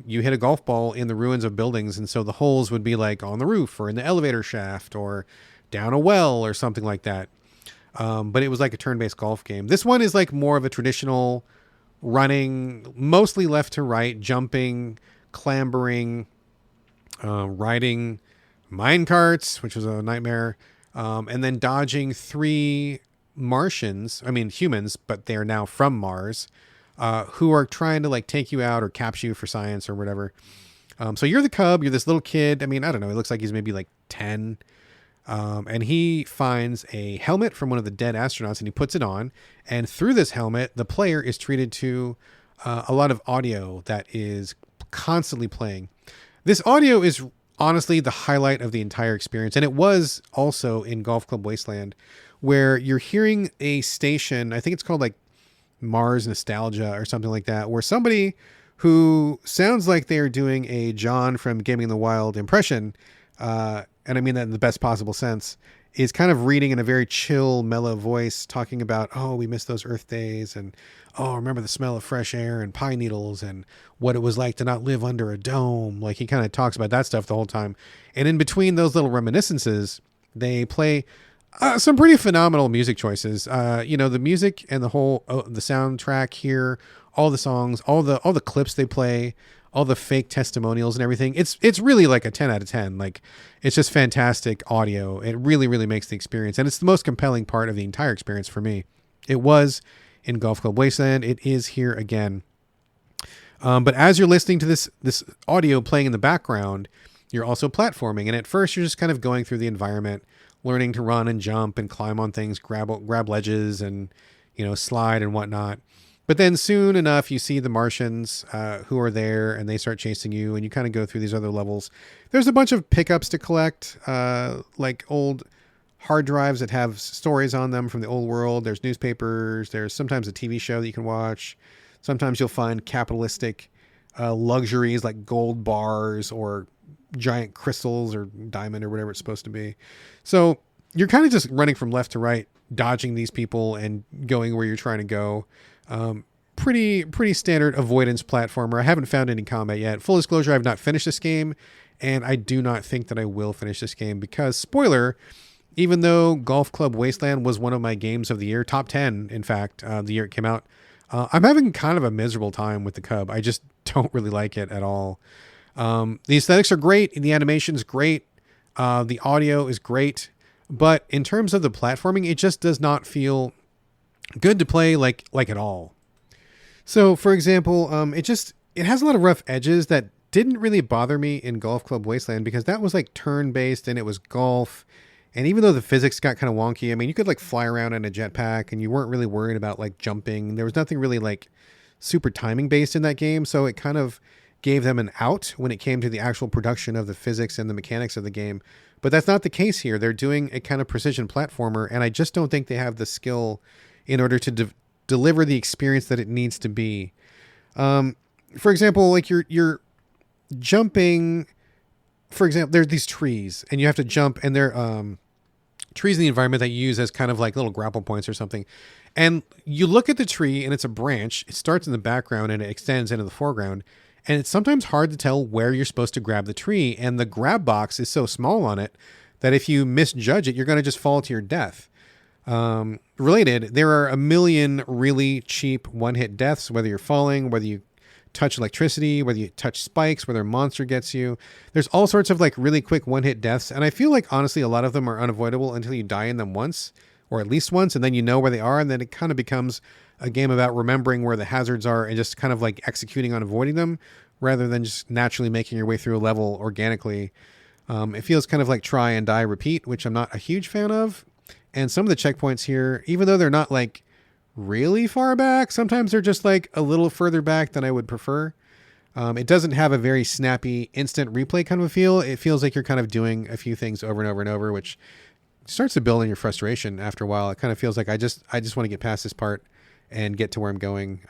hit a golf ball in the ruins of buildings. And so the holes would be like on the roof or in the elevator shaft or down a well or something like that. But it was like a turn-based golf game. This one is like more of a traditional running, mostly left to right, jumping, clambering, riding mine carts, which was a nightmare. And then dodging 3 humans, but they're now from Mars, who are trying to like take you out or capture you for science or whatever. So you're the cub, you're this little kid. I mean, I don't know. It looks like he's maybe like 10. And he finds a helmet from one of the dead astronauts and he puts it on. And through this helmet, the player is treated to a lot of audio that is constantly playing. This audio is honestly the highlight of the entire experience. And it was also in Golf Club Wasteland, where you're hearing a station, I think it's called like Mars Nostalgia or something like that, where somebody who sounds like they're doing a John from Gaming in the Wild impression, and I mean that in the best possible sense, is kind of reading in a very chill, mellow voice, talking about, oh, we miss those Earth days, and oh, remember the smell of fresh air and pine needles and what it was like to not live under a dome. Like, he kind of talks about that stuff the whole time. And in between those little reminiscences, they play some pretty phenomenal music choices. The music and the whole the soundtrack here, all the songs, all the clips they play, all the fake testimonials and everything. It's really like a 10 out of 10. Like, it's just fantastic audio. It really, really makes the experience. And it's the most compelling part of the entire experience for me. It was in Golf Club Wasteland. It is here again. But as you're listening to this audio playing in the background, you're also platforming. And at first you're just kind of going through the environment, learning to run and jump and climb on things, grab ledges and, slide and whatnot. But then soon enough, you see the Martians who are there, and they start chasing you, and you kind of go through these other levels. There's a bunch of pickups to collect, like old hard drives that have stories on them from the old world. There's newspapers. There's sometimes a TV show that you can watch. Sometimes you'll find capitalistic luxuries like gold bars or giant crystals or diamond or whatever it's supposed to be. So you're kind of just running from left to right, dodging these people and going where you're trying to go. Pretty standard avoidance platformer. I haven't found any combat yet. Full disclosure, I have not finished this game, and I do not think that I will finish this game because, spoiler, even though Golf Club Wasteland was one of my games of the year, top 10, in fact, the year it came out, I'm having kind of a miserable time with the Cub. I just don't really like it at all. The aesthetics are great. The animation's great. The audio is great. But in terms of the platforming, it just does not feel good to play like at all. So, for example, it has a lot of rough edges that didn't really bother me in Golf Club Wasteland because that was like turn-based and it was golf. And even though the physics got kind of wonky, I mean, you could like fly around in a jetpack and you weren't really worried about like jumping. There was nothing really like super timing based in that game. So it kind of gave them an out when it came to the actual production of the physics and the mechanics of the game. But that's not the case here. They're doing a kind of precision platformer, and I just don't think they have the skill in order to deliver the experience that it needs to be. For example, like you're jumping, for example, there's these trees and you have to jump, and they're trees in the environment that you use as kind of like little grapple points or something. And you look at the tree and it's a branch. It starts in the background and it extends into the foreground. And it's sometimes hard to tell where you're supposed to grab the tree. And the grab box is so small on it that if you misjudge it, you're going to just fall to your death. Related, there are a million really cheap one-hit deaths, whether you're falling, whether you touch electricity, whether you touch spikes, whether a monster gets you. There's all sorts of like really quick one-hit deaths. And I feel like, honestly, a lot of them are unavoidable until you die in them once, or at least once, and then you know where they are. And then it kind of becomes a game about remembering where the hazards are and just kind of like executing on avoiding them rather than just naturally making your way through a level organically. It feels kind of like try and die, repeat, which I'm not a huge fan of. And some of the checkpoints here, even though they're not like really far back, sometimes they're just like a little further back than I would prefer. It doesn't have a very snappy instant replay kind of a feel. It feels like you're kind of doing a few things over and over and over, which starts to build in your frustration after a while. It kind of feels like I just want to get past this part and get to where I'm going.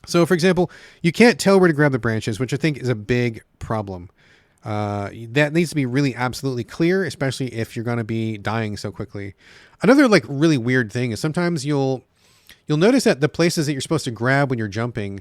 So for example, you can't tell where to grab the branches, which I think is a big problem. That needs to be really absolutely clear, especially if you're going to be dying so quickly. Another like really weird thing is sometimes you'll notice that the places that you're supposed to grab when you're jumping,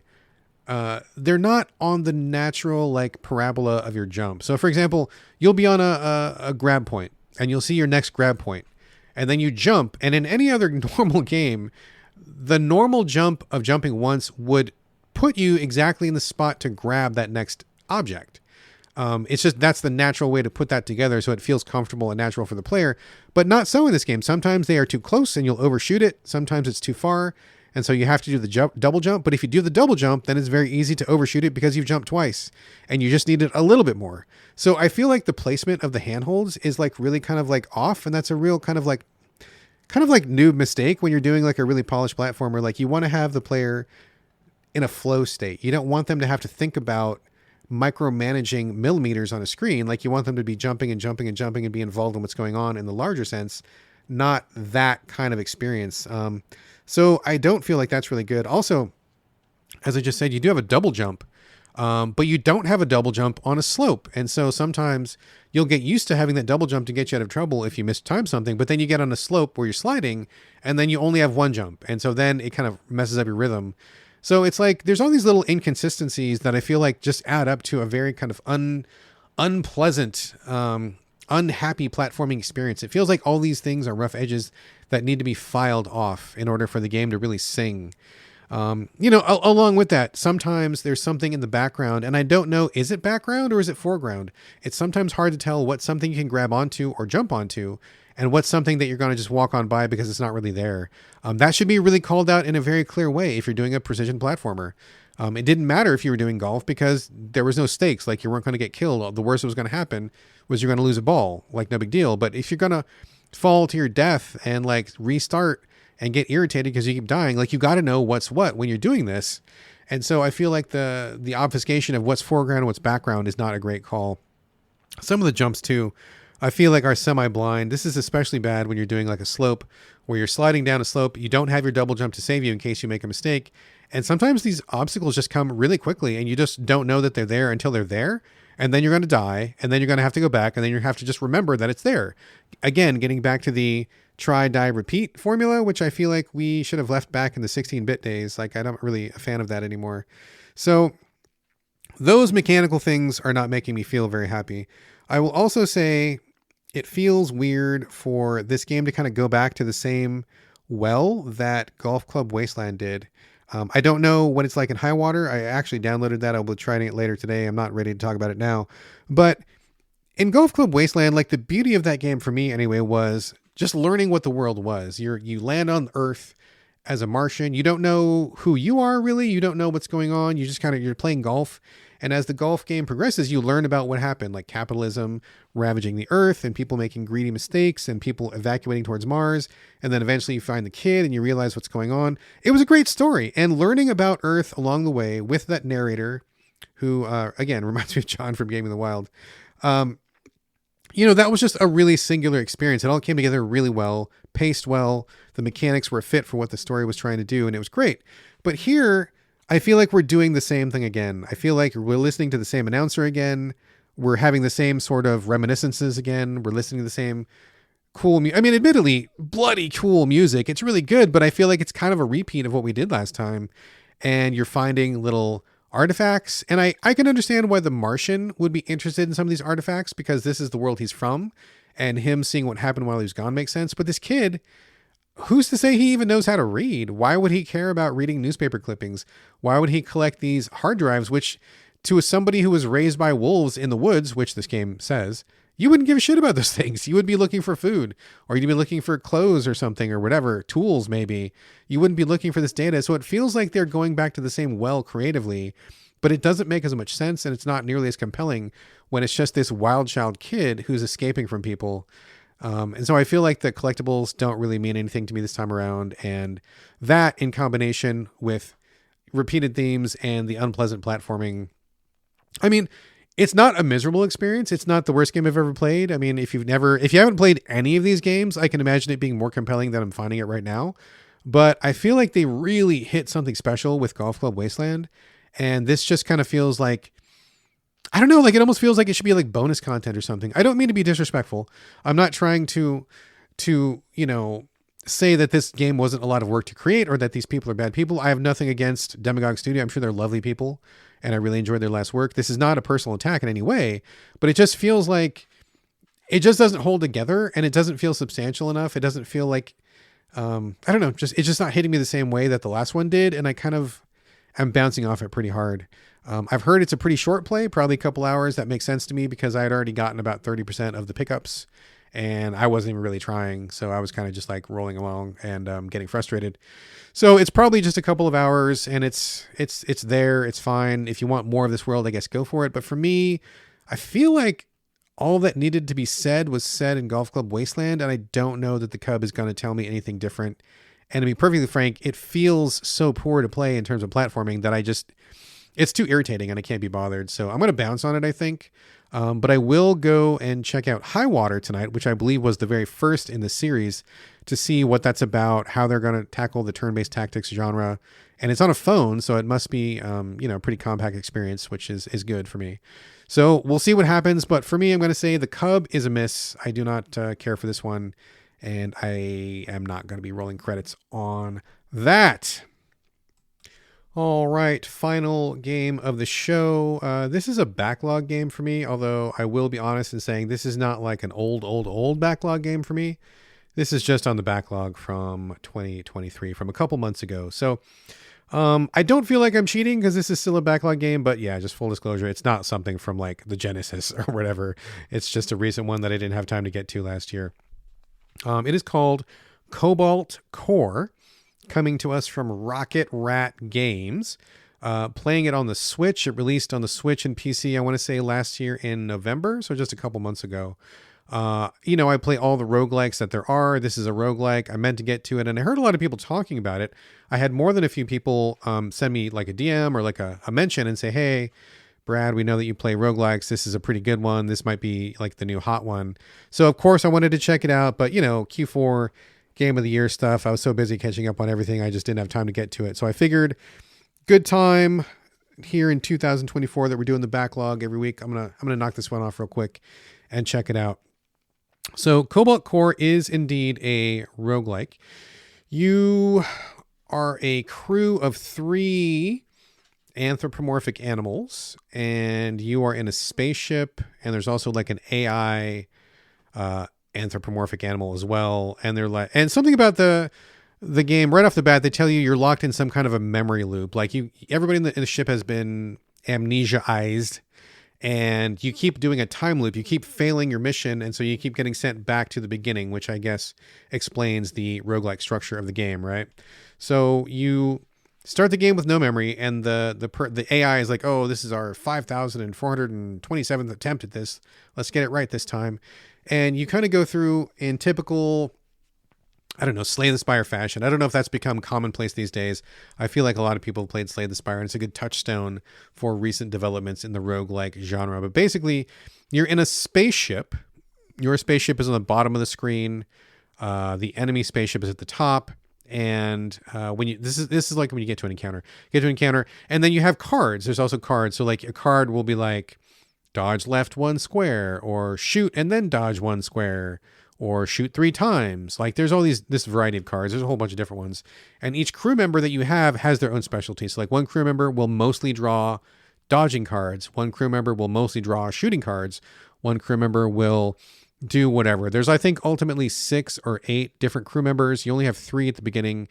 they're not on the natural like parabola of your jump. So for example, you'll be on a grab point and you'll see your next grab point, and then you jump. And in any other normal game, the normal jump of jumping once would put you exactly in the spot to grab that next object. It's just, that's the natural way to put that together so it feels comfortable and natural for the player, but not so in this game. Sometimes they are too close and you'll overshoot it. Sometimes it's too far, and so you have to do the double jump. But if you do the double jump, then it's very easy to overshoot it because you've jumped twice and you just need it a little bit more. So I feel like the placement of the handholds is like really kind of like off, and that's a real kind of like noob mistake when you're doing like a really polished platformer. Like, you want to have the player in a flow state. You don't want them to have to think about micromanaging millimeters on a screen. Like you want them to be jumping and jumping and jumping and be involved in what's going on in the larger sense, not that kind of experience. So I don't feel like that's really good. Also, as I just said, you do have a double jump, but you don't have a double jump on a slope. And so sometimes you'll get used to having that double jump to get you out of trouble if you mistime something, but then you get on a slope where you're sliding and then you only have one jump. And so then it kind of messes up your rhythm. So it's like there's all these little inconsistencies that I feel like just add up to a very kind of unpleasant, unhappy platforming experience. It feels like all these things are rough edges that need to be filed off in order for the game to really sing. Along with that, sometimes there's something in the background and I don't know, is it background or is it foreground? It's sometimes hard to tell what's something you can grab onto or jump onto and what's something that you're going to just walk on by because it's not really there. That should be really called out in a very clear way if you're doing a precision platformer. It didn't matter if you were doing golf because there was no stakes. Like you weren't going to get killed. The worst that was going to happen was you're going to lose a ball. Like no big deal. But if you're going to fall to your death and like restart and get irritated because you keep dying, like you got to know what's what when you're doing this. And so I feel like the obfuscation of what's foreground and what's background is not a great call. Some of the jumps too, I feel like are semi-blind. This is especially bad when you're doing like a slope where you're sliding down a slope. You don't have your double jump to save you in case you make a mistake. And sometimes these obstacles just come really quickly and you just don't know that they're there until they're there. And then you're going to die and then you're going to have to go back and then you have to just remember that it's there. Again, getting back to the try, die, repeat formula, which I feel like we should have left back in the 16-bit days. Like I'm not really a fan of that anymore. So those mechanical things are not making me feel very happy. I will also say it feels weird for this game to kind of go back to the same well that Golf Club Wasteland did. I don't know what it's like in high water. I actually downloaded that. I'll be trying it later today. I'm not ready to talk about it now. But in Golf Club Wasteland, like the beauty of that game for me anyway was just learning what the world was. You land on Earth as a Martian. You don't know who you are really. You don't know what's going on. You just you're playing golf. And as the golf game progresses, you learn about what happened, like capitalism ravaging the Earth and people making greedy mistakes and people evacuating towards Mars. And then eventually you find the kid and you realize what's going on. It was a great story. And learning about Earth along the way with that narrator who, again, reminds me of John from Game of the Wild. That was just a really singular experience. It all came together really well, paced well. The mechanics were fit for what the story was trying to do, and it was great. But here, I feel like we're doing the same thing again. I feel like we're listening to the same announcer again. We're having the same sort of reminiscences again. We're listening to the same cool admittedly, bloody cool music. It's really good, but I feel like it's kind of a repeat of what we did last time. And you're finding little artifacts. And I can understand why the Martian would be interested in some of these artifacts because this is the world he's from and him seeing what happened while he was gone makes sense. But this kid, who's to say he even knows how to read? Why would he care about reading newspaper clippings? Why would he collect these hard drives, which to somebody who was raised by wolves in the woods, which this game says, you wouldn't give a shit about those things. You would be looking for food or you'd be looking for clothes or something or whatever, tools maybe. You wouldn't be looking for this data. So it feels like they're going back to the same well creatively, but it doesn't make as much sense and it's not nearly as compelling when it's just this wild child kid who's escaping from people. And so I feel like the collectibles don't really mean anything to me this time around. And that in combination with repeated themes and the unpleasant platforming, it's not a miserable experience. It's not the worst game I've ever played. If you haven't played any of these games, I can imagine it being more compelling than I'm finding it right now. But I feel like they really hit something special with Golf Club Wasteland. And this just kind of feels like, I don't know, like it almost feels like it should be like bonus content or something. I don't mean to be disrespectful. I'm not trying to say that this game wasn't a lot of work to create or that these people are bad people. I have nothing against Demagogue Studio. I'm sure they're lovely people and I really enjoyed their last work. This is not a personal attack in any way, but it just feels like it just doesn't hold together and it doesn't feel substantial enough. It doesn't feel like, I don't know, it's just not hitting me the same way that the last one did. And I'm bouncing off it pretty hard. I've heard it's a pretty short play, probably a couple hours. That makes sense to me because I had already gotten about 30% of the pickups and I wasn't even really trying. So I was kind of just like rolling along and getting frustrated. So it's probably just a couple of hours and it's there. It's fine. If you want more of this world, I guess go for it. But for me, I feel like all that needed to be said was said in Golf Club Wasteland. And I don't know that the Cub is going to tell me anything different. And to be perfectly frank, it feels so poor to play in terms of platforming that it's too irritating and I can't be bothered. So I'm going to bounce on it, I think. But I will go and check out High Water tonight, which I believe was the very first in the series, to see what that's about, how they're going to tackle the turn-based tactics genre. And it's on a phone, so it must be, a pretty compact experience, which is good for me. So we'll see what happens. But for me, I'm going to say the Cub is a miss. I do not care for this one. And I am not going to be rolling credits on that. All right, final game of the show. This is a backlog game for me, although I will be honest in saying this is not like an old backlog game for me. This is just on the backlog from 2023, from a couple months ago. So I don't feel like I'm cheating because this is still a backlog game, but yeah, just full disclosure, it's not something from like the Genesis or whatever. It's just a recent one that I didn't have time to get to last year. It is called Cobalt Core, coming to us from Rocket Rat Games. Playing it on the Switch. It released on the Switch and PC, I want to say last year in November, so just a couple months ago. I play all the roguelikes that there are. This is a roguelike. I meant to get to it, and I heard a lot of people talking about it. I had more than a few people send me like a DM or like a mention and say, hey, Brad, we know that you play roguelikes. This is a pretty good one. This might be like the new hot one. So, of course, I wanted to check it out, but, Q4 Game of the Year stuff, I was so busy catching up on everything, I just didn't have time to get to it. So I figured, good time here in 2024 that we're doing the backlog every week. I'm gonna knock this one off real quick and check it out. So Cobalt Core is indeed a roguelike. You are a crew of 3 anthropomorphic animals, and you are in a spaceship, and there's also like an AI anthropomorphic animal as well. And they're like, and something about the game right off the bat, they tell you you're locked in some kind of a memory loop. Like everybody in the ship has been amnesiaized, and you keep doing a time loop. You keep failing your mission, and so you keep getting sent back to the beginning, which I guess explains the roguelike structure of the game, right? So you start the game with no memory, and the AI is like, oh, this is our 5,427th attempt at this. Let's get it right this time. And you kind of go through in typical, I don't know, Slay the Spire fashion. I don't know if that's become commonplace these days. I feel like a lot of people have played Slay the Spire, and it's a good touchstone for recent developments in the roguelike genre. But basically, you're in a spaceship. Your spaceship is on the bottom of the screen. The enemy spaceship is at the top. And this is like when you get to an encounter. And then you have cards. There's also cards. So like a card will be like, dodge left 1 square, or shoot and then dodge 1 square, or shoot 3 times. Like there's all this variety of cards. There's a whole bunch of different ones. And each crew member that you have has their own specialty. So like one crew member will mostly draw dodging cards. One crew member will mostly draw shooting cards. One crew member will do whatever. There's, I think, ultimately 6 or 8 different crew members. You only have 3 at the beginning.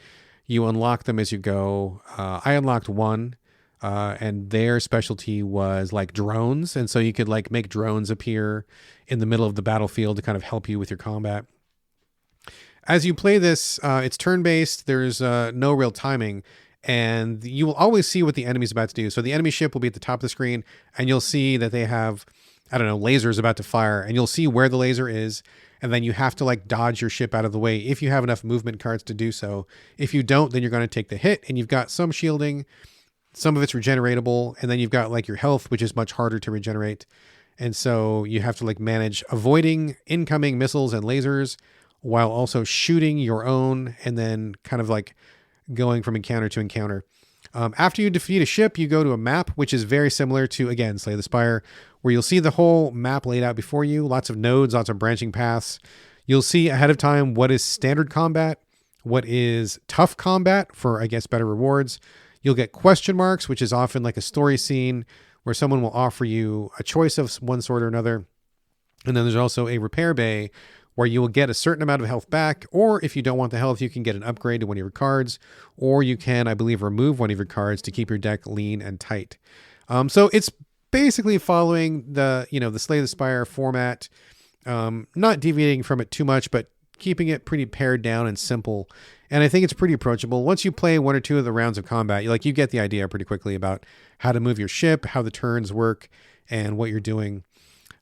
You unlock them as you go. I unlocked 1. And their specialty was like drones. And so you could like make drones appear in the middle of the battlefield to kind of help you with your combat. As you play this, it's turn-based. There's no real timing. And you will always see what the enemy's about to do. So the enemy ship will be at the top of the screen, and you'll see that they have, I don't know, lasers about to fire. And you'll see where the laser is. And then you have to like dodge your ship out of the way if you have enough movement cards to do so. If you don't, then you're going to take the hit. And you've got some shielding. Some of it's regeneratable, and then you've got like your health, which is much harder to regenerate. And so you have to like manage avoiding incoming missiles and lasers while also shooting your own, and then kind of like going from encounter to encounter. After you defeat a ship, you go to a map, which is very similar to, again, Slay the Spire, where you'll see the whole map laid out before you. Lots of nodes, lots of branching paths. You'll see ahead of time what is standard combat, what is tough combat for, I guess, better rewards. You'll get question marks, which is often like a story scene where someone will offer you a choice of one sort or another. And then there's also a repair bay where you will get a certain amount of health back, or if you don't want the health, you can get an upgrade to one of your cards, or you can, I believe, remove one of your cards to keep your deck lean and tight. So it's basically following the Slay the Spire format, not deviating from it too much, but keeping it pretty pared down and simple. And I think it's pretty approachable. Once you play 1 or 2 of the rounds of combat, you get the idea pretty quickly about how to move your ship, how the turns work, and what you're doing.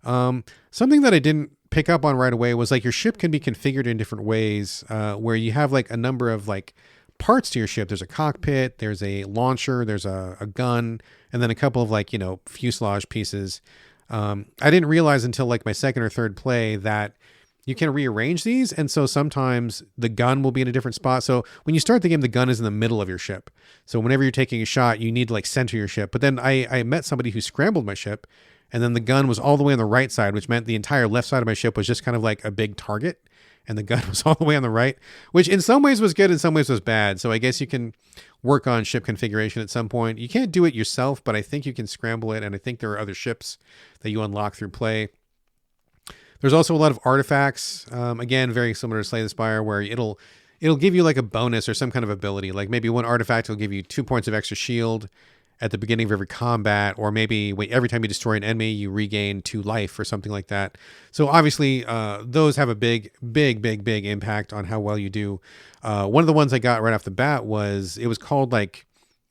Something that I didn't pick up on right away was like your ship can be configured in different ways, where you have like a number of like parts to your ship. There's a cockpit, there's a launcher, there's a gun, and then a couple of like, fuselage pieces. I didn't realize until like my second or third play that you can rearrange these. And so sometimes the gun will be in a different spot. So when you start the game, the gun is in the middle of your ship. So whenever you're taking a shot, you need to like center your ship. But then I met somebody who scrambled my ship, and then the gun was all the way on the right side, which meant the entire left side of my ship was just kind of like a big target. And the gun was all the way on the right, which in some ways was good, in some ways was bad. So I guess you can work on ship configuration at some point. You can't do it yourself, but I think you can scramble it. And I think there are other ships that you unlock through play. There's also a lot of artifacts. Again, very similar to Slay the Spire, where it'll give you like a bonus or some kind of ability. Like maybe one artifact will give you 2 points of extra shield at the beginning of every combat, or maybe every time you destroy an enemy, you regain 2 life or something like that. So obviously, those have a big impact on how well you do. One of the ones I got right off the bat was called like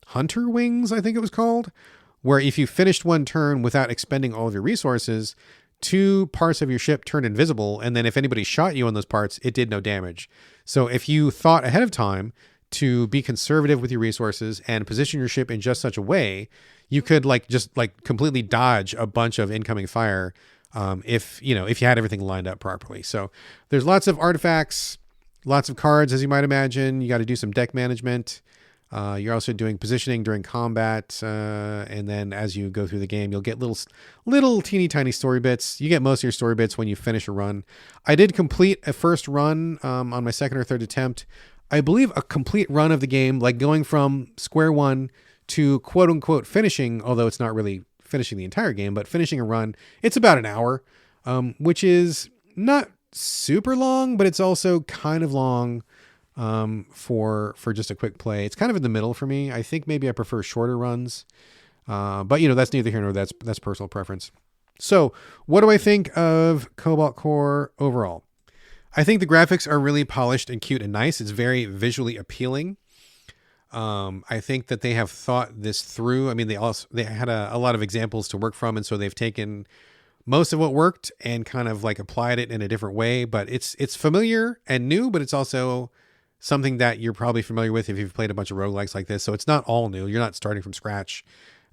Hunter Wings, I think it was called, where if you finished one turn without expending all of your resources, 2 parts of your ship turned invisible, and then if anybody shot you on those parts, it did no damage. So if you thought ahead of time to be conservative with your resources and position your ship in just such a way, you could just completely dodge a bunch of incoming fire if you had everything lined up properly. So there's lots of artifacts, lots of cards, as you might imagine. You got to do some deck management. You're also doing positioning during combat, and then as you go through the game, you'll get little teeny tiny story bits. You get most of your story bits when you finish a run. I did complete a first run on my second or third attempt. I believe a complete run of the game, like going from square one to quote unquote finishing, although it's not really finishing the entire game, but finishing a run, it's about an hour, which is not super long, but it's also kind of long for just a quick play. It's kind of in the middle for me. I think maybe I prefer shorter runs, but that's neither here nor there. That's personal preference. So what do I think of Cobalt Core overall? I think the graphics are really polished and cute and nice. It's very visually appealing. I think that they have thought this through. I mean, they had a lot of examples to work from, and so they've taken most of what worked and kind of like applied it in a different way. But it's familiar and new, but it's also something that you're probably familiar with if you've played a bunch of roguelikes like this. So it's not all new. You're not starting from scratch.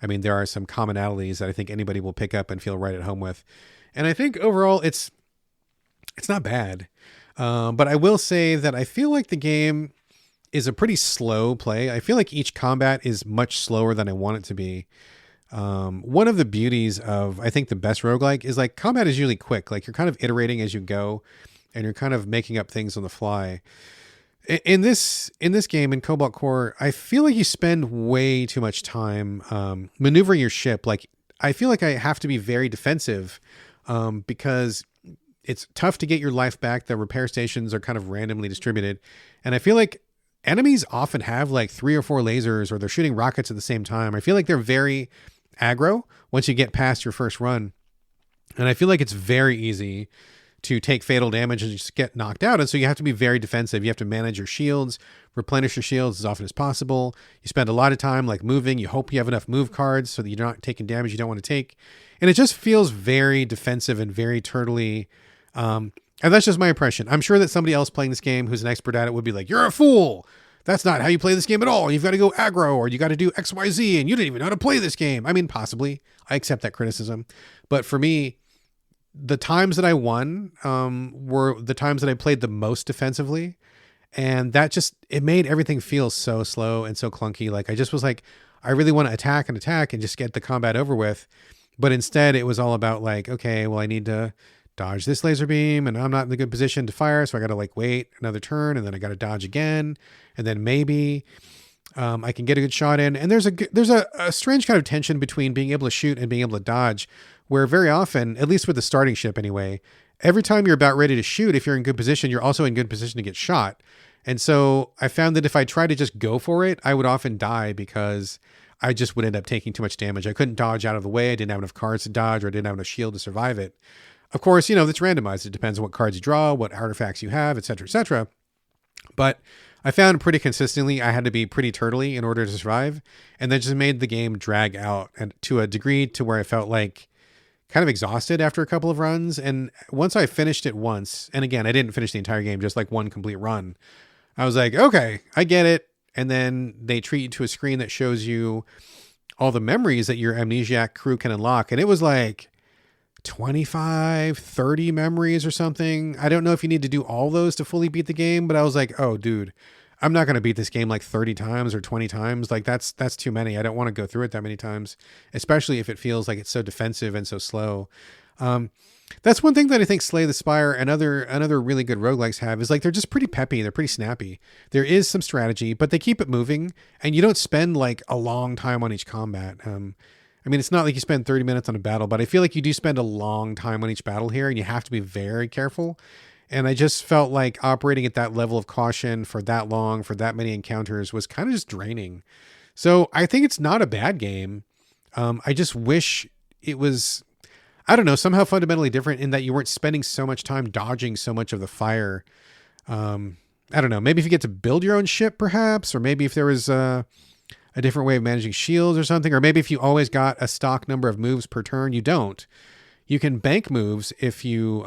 I mean, there are some commonalities that I think anybody will pick up and feel right at home with. And I think overall it's not bad. But I will say that I feel like the game is a pretty slow play. I feel like each combat is much slower than I want it to be. One of the beauties of, I think, the best roguelike is like combat is usually quick. Like you're kind of iterating as you go and you're kind of making up things on the fly. In this game, in Cobalt Core, I feel like you spend way too much time maneuvering your ship. Like I feel like I have to be very defensive because it's tough to get your life back. The repair stations are kind of randomly distributed. And I feel like enemies often have like 3 or 4 lasers, or they're shooting rockets at the same time. I feel like they're very aggro once you get past your first run. And I feel like it's very easy to take fatal damage and just get knocked out. And so you have to be very defensive. You have to manage your shields, replenish your shields as often as possible. You spend a lot of time like moving. You hope you have enough move cards so that you're not taking damage you don't want to take. And it just feels very defensive and very turtly. And that's just my impression. I'm sure that somebody else playing this game who's an expert at it would be like, you're a fool. That's not how you play this game at all. You've got to go aggro, or you got to do X, Y, Z, and you didn't even know how to play this game. I mean, possibly. I accept that criticism. But for me, the times that I won were the times that I played the most defensively. And that it made everything feel so slow and so clunky. Like I just was like, I really want to attack and just get the combat over with. But instead it was all about like, okay, well, I need to dodge this laser beam and I'm not in a good position to fire. So I got to like wait another turn, and then I got to dodge again. And then maybe I can get a good shot in. And there's a strange kind of tension between being able to shoot and being able to dodge, where very often, at least with the starting ship anyway, every time you're about ready to shoot, if you're in good position, you're also in good position to get shot. And so I found that if I tried to just go for it, I would often die because I just would end up taking too much damage. I couldn't dodge out of the way. I didn't have enough cards to dodge, or I didn't have enough shield to survive it. Of course, that's randomized. It depends on what cards you draw, what artifacts you have, et cetera, et cetera. But I found pretty consistently I had to be pretty turtly in order to survive. And that just made the game drag out, and to a degree to where I felt like kind of exhausted after a couple of runs. And once I finished it once, and again, I didn't finish the entire game, just like one complete run, I was like, okay, I get it. and then they treat you to a screen that shows you all the memories that your amnesiac crew can unlock. And it was like 25, 30 memories or something. I don't know if you need to do all those to fully beat the game, but I was like, oh dude, I'm not going to beat this game like 30 times or 20 times. Like that's too many. I don't want to go through it that many times, especially if it feels like it's so defensive and so slow. That's one thing that I think Slay the Spire and other really good roguelikes have is like, they're just pretty peppy. They're pretty snappy. There is some strategy, but they keep it moving and you don't spend like a long time on each combat. I mean, it's not like you spend 30 minutes on a battle, but I feel like you do spend a long time on each battle here and you have to be very careful. And I just felt like operating at that level of caution for that long, for that many encounters was kind of just draining. So I think it's not a bad game. I just wish it was, I don't know, somehow fundamentally different in that you weren't spending so much time dodging so much of the fire. I don't know, maybe if you get to build your own ship perhaps, or maybe if there was a different way of managing shields or something, or maybe if you always got a stock number of moves per turn. You don't. You can bank moves if you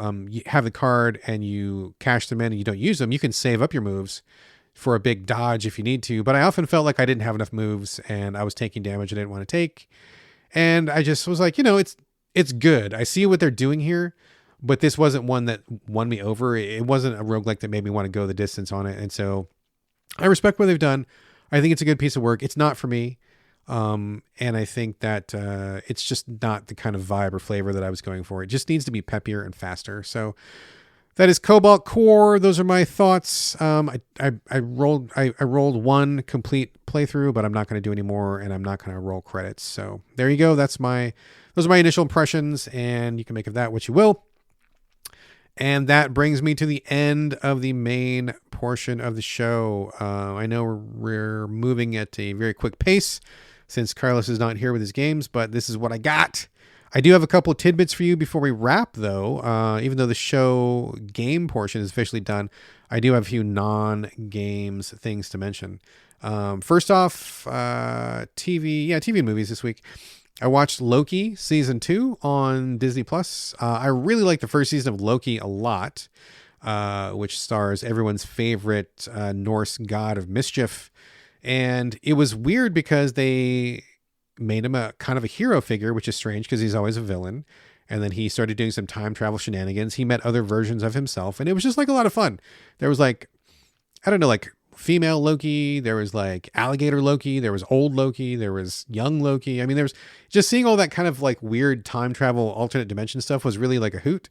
have the card and you cash them in and you don't use them. You can save up your moves for a big dodge if you need to, but I often felt like I didn't have enough moves and I was taking damage I didn't want to take. And I just was like, it's good. I see what they're doing here, but this wasn't one that won me over. It wasn't a roguelike that made me want to go the distance on it. And so I respect what they've done. I think it's a good piece of work. It's not for me. And I think that it's just not the kind of vibe or flavor that I was going for. It just needs to be peppier and faster. So that is Cobalt Core. Those are my thoughts. I rolled one complete playthrough, but I'm not going to do any more, and I'm not going to roll credits. So there you go. Those are my initial impressions, and you can make of that what you will. And that brings me to the end of the main portion of the show. I know we're moving at a very quick pace since Carlos is not here with his games, but this is what I got. I do have a couple of tidbits for you before we wrap, though. Even though the show game portion is officially done, I do have a few non-games things to mention. First off, TV and movies this week. I watched Loki season 2 on Disney Plus. I really like the first season of Loki a lot, which stars everyone's favorite Norse god of mischief. And it was weird because they made him a kind of a hero figure, which is strange because he's always a villain. And then he started doing some time travel shenanigans. He met other versions of himself, and it was just like a lot of fun. There was like, I don't know, like female Loki, there was like alligator Loki, there was old Loki, there was young Loki. I mean, there was just seeing all that kind of like weird time travel alternate dimension stuff was really like a hoot.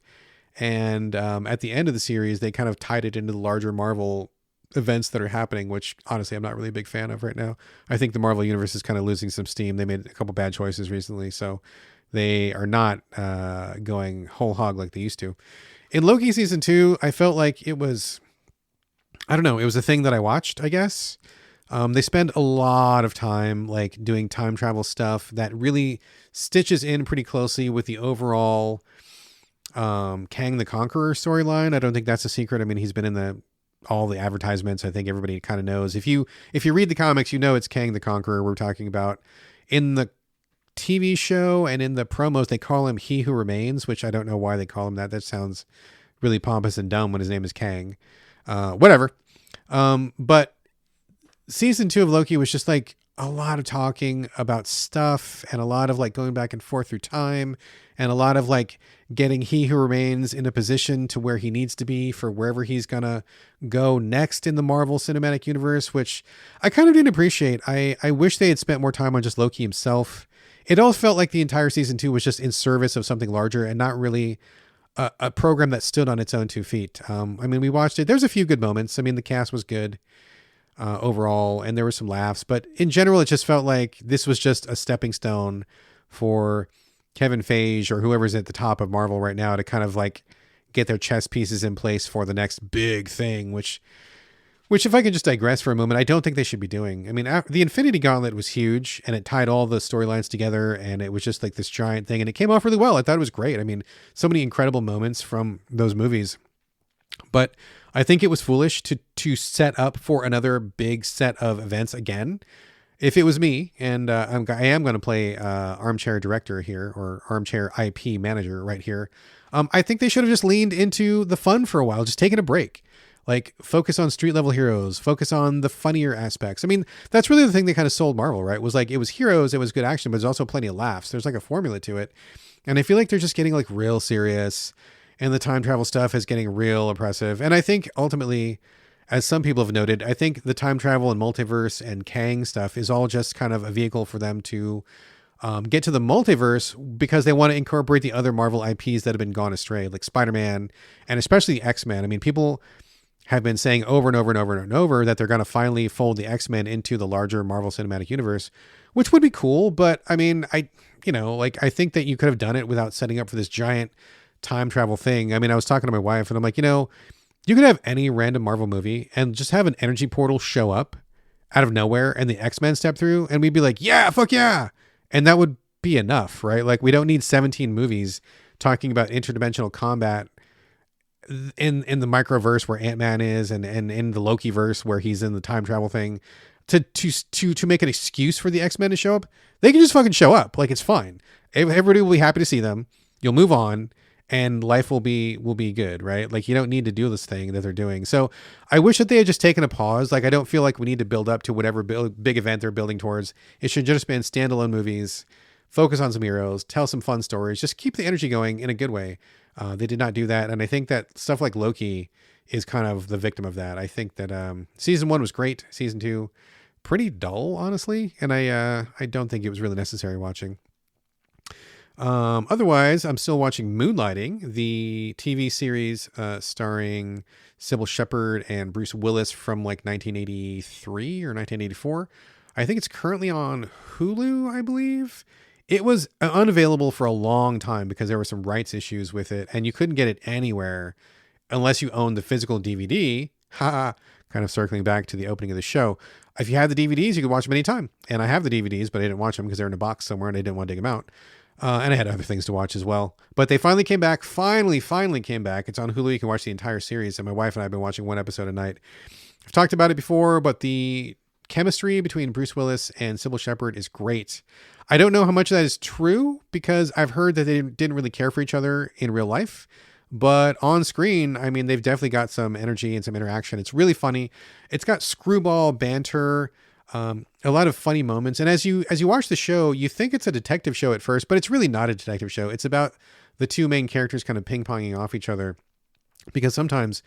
And at the end of the series, they kind of tied it into the larger Marvel events that are happening, which honestly I'm not really a big fan of right now. I think the Marvel universe is kind of losing some steam. They made a couple bad choices recently, so they are not going whole hog like they used to. In Loki season 2, I felt like it was, I don't know, it was a thing that I watched, I guess. They spend a lot of time like doing time travel stuff that really stitches in pretty closely with the overall Kang the Conqueror storyline. I don't think that's a secret. I mean, he's been in all the advertisements. I think everybody kind of knows. If you read the comics, it's Kang the Conqueror we're talking about. In the TV show and in the promos, they call him He Who Remains, which I don't know why they call him that. That sounds really pompous and dumb when his name is Kang. Whatever. But season 2 of Loki was just like a lot of talking about stuff and a lot of like going back and forth through time and a lot of like getting He Who Remains in a position to where he needs to be for wherever he's going to go next in the Marvel Cinematic Universe, which I kind of didn't appreciate. I wish they had spent more time on just Loki himself. It all felt like the entire season 2 was just in service of something larger and not really a program that stood on its own 2 feet. I mean, we watched it. There's a few good moments. I mean, the cast was good overall, and there were some laughs. But in general, it just felt like this was just a stepping stone for Kevin Feige or whoever's at the top of Marvel right now to kind of like get their chess pieces in place for the next big thing, which if I could just digress for a moment, I don't think they should be doing. I mean, the Infinity Gauntlet was huge and it tied all the storylines together and it was just like this giant thing and it came off really well. I thought it was great. I mean, so many incredible moments from those movies, but I think it was foolish to set up for another big set of events again. If it was me, and I am going to play armchair director here or armchair IP manager right here, I think they should have just leaned into the fun for a while, just taking a break. Like, focus on street level heroes, focus on the funnier aspects. I mean, that's really the thing that kind of sold Marvel, right? Was like, it was heroes, it was good action, but there's also plenty of laughs. There's like a formula to it. And I feel like they're just getting like real serious, and the time travel stuff is getting real oppressive. And I think ultimately, as some people have noted, I think the time travel and multiverse and Kang stuff is all just kind of a vehicle for them to get to the multiverse, because they want to incorporate the other Marvel IPs that have been gone astray, like Spider-Man and especially the X-Men. I mean, people have been saying over and over and over and over that they're going to finally fold the X-Men into the larger Marvel Cinematic Universe, which would be cool. But I mean, I think that you could have done it without setting up for this giant time travel thing. I mean, I was talking to my wife and I'm like, you could have any random Marvel movie and just have an energy portal show up out of nowhere and the X-Men step through, and we'd be like, yeah, fuck yeah. And that would be enough, right? Like, we don't need 17 movies talking about interdimensional combat in the microverse where Ant-Man is, and in the Loki verse where he's in the time travel thing to make an excuse for the X-Men to show up. They can just fucking show up. Like, it's fine. Everybody will be happy to see them. You'll move on and life will be good, right? Like, you don't need to do this thing that they're doing. So I wish that they had just taken a pause. Like, I don't feel like we need to build up to whatever big event they're building towards. It should just be standalone movies, focus on some heroes, tell some fun stories, just keep the energy going in a good way. They did not do that. And I think that stuff like Loki is kind of the victim of that. I think that season 1 was great. Season 2, pretty dull, honestly. And I don't think it was really necessary watching. Otherwise, I'm still watching Moonlighting, the TV series starring Sybil Shepherd and Bruce Willis from like 1983 or 1984. I think it's currently on Hulu, I believe. It was unavailable for a long time because there were some rights issues with it, and you couldn't get it anywhere unless you owned the physical DVD. Kind of circling back to the opening of the show. If you had the DVDs, you could watch them anytime. And I have the DVDs, but I didn't watch them because they're in a box somewhere and I didn't want to dig them out. And I had other things to watch as well. But they finally came back. Finally came back. It's on Hulu. You can watch the entire series. And my wife and I have been watching one episode a night. I've talked about it before, but the chemistry between Bruce Willis and Sybil Shepherd is great. I don't know how much of that is true because I've heard that they didn't really care for each other in real life. But on screen, I mean, they've definitely got some energy and some interaction. It's really funny. It's got screwball banter, a lot of funny moments. And as you watch the show, you think it's a detective show at first, but it's really not a detective show. It's about the two main characters kind of ping-ponging off each other, because sometimes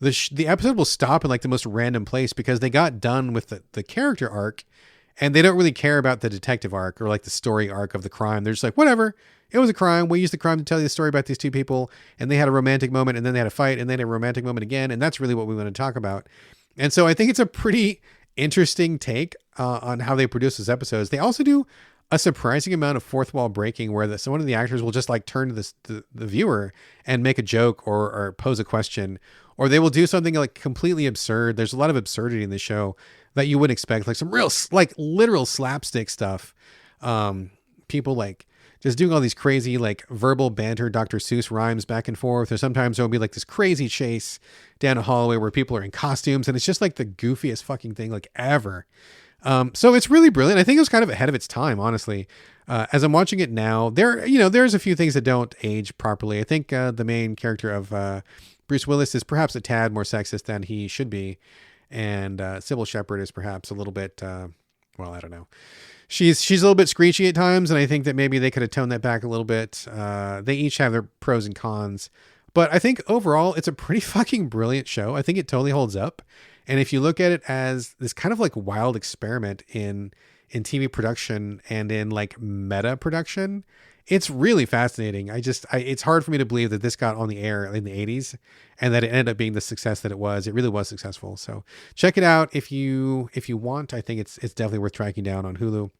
the episode will stop in like the most random place because they got done with the character arc and they don't really care about the detective arc or like the story arc of the crime. They're just like, whatever. It was a crime. We used the crime to tell you the story about these two people, and they had a romantic moment, and then they had a fight, and then a romantic moment again. And that's really what we want to talk about. And so I think it's a pretty interesting take on how they produce those episodes. They also do a surprising amount of fourth wall breaking where one of the actors will just like turn to the viewer and make a joke or pose a question, or they will do something like completely absurd. There's a lot of absurdity in the show that you wouldn't expect, like some real, like literal slapstick stuff. People like just doing all these crazy, like verbal banter, Dr. Seuss rhymes back and forth. Or sometimes there'll be like this crazy chase down a hallway where people are in costumes, and it's just like the goofiest fucking thing like ever. So it's really brilliant. I think it was kind of ahead of its time, honestly. As I'm watching it now, there's a few things that don't age properly. I think the main character of Bruce Willis is perhaps a tad more sexist than he should be. And Sybil Shepherd is perhaps a little bit, I don't know. She's a little bit screechy at times, and I think that maybe they could have toned that back a little bit. They each have their pros and cons. But I think overall, it's a pretty fucking brilliant show. I think it totally holds up. And if you look at it as this kind of like wild experiment in TV production and in like meta production, it's really fascinating. It's hard for me to believe that this got on the air in the 80s and that it ended up being the success that it was. It really was successful. So check it out if you want. I think it's definitely worth tracking down on Hulu.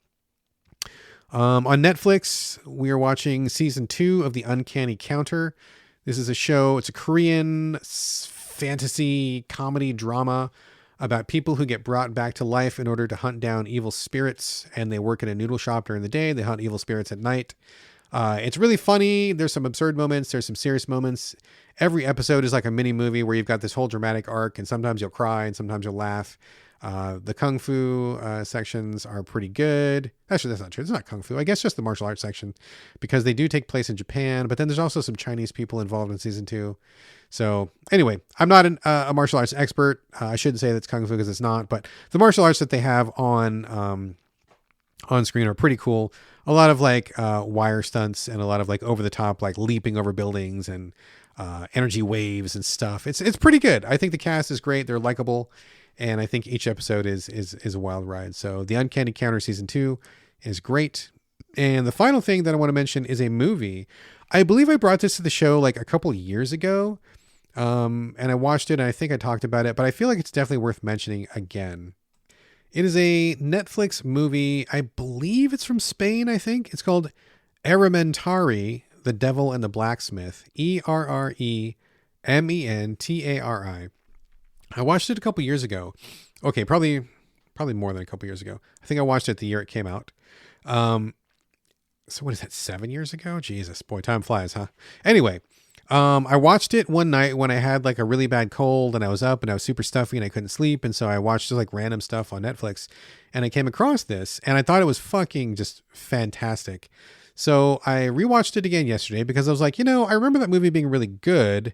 On Netflix, we are watching season 2 of The Uncanny Counter. This is a show. It's a Korean fantasy comedy drama about people who get brought back to life in order to hunt down evil spirits, and they work in a noodle shop during the day. They hunt evil spirits at night. It's really funny. There's some absurd moments. There's some serious moments. Every episode is like a mini movie where you've got this whole dramatic arc, and sometimes you'll cry and sometimes you'll laugh. The Kung Fu sections are pretty good. Actually, that's not true. It's not Kung Fu. I guess just the martial arts section, because they do take place in Japan. But then there's also some Chinese people involved in season 2. So anyway, I'm not a martial arts expert. I shouldn't say that's Kung Fu because it's not. But the martial arts that they have on screen are pretty cool. A lot of like wire stunts and a lot of like over the top, like leaping over buildings and energy waves and stuff. It's pretty good. I think the cast is great. They're likable. And I think each episode is a wild ride. So The Uncanny Counter season 2 is great. And the final thing that I want to mention is a movie. I believe I brought this to the show like a couple years ago. And I watched it and I think I talked about it, but I feel like it's definitely worth mentioning again. It is a Netflix movie. I believe it's from Spain, I think. It's called Errementari, The Devil and the Blacksmith. Errementari. I watched it a couple years ago. Okay, probably more than a couple years ago. I think I watched it the year it came out. So what is that, 7 years ago? Jesus, boy, time flies, huh? Anyway, I watched it one night when I had like a really bad cold and I was up and I was super stuffy and I couldn't sleep. And so I watched just like random stuff on Netflix and I came across this and I thought it was fucking just fantastic. So I rewatched it again yesterday because I was like, I remember that movie being really good,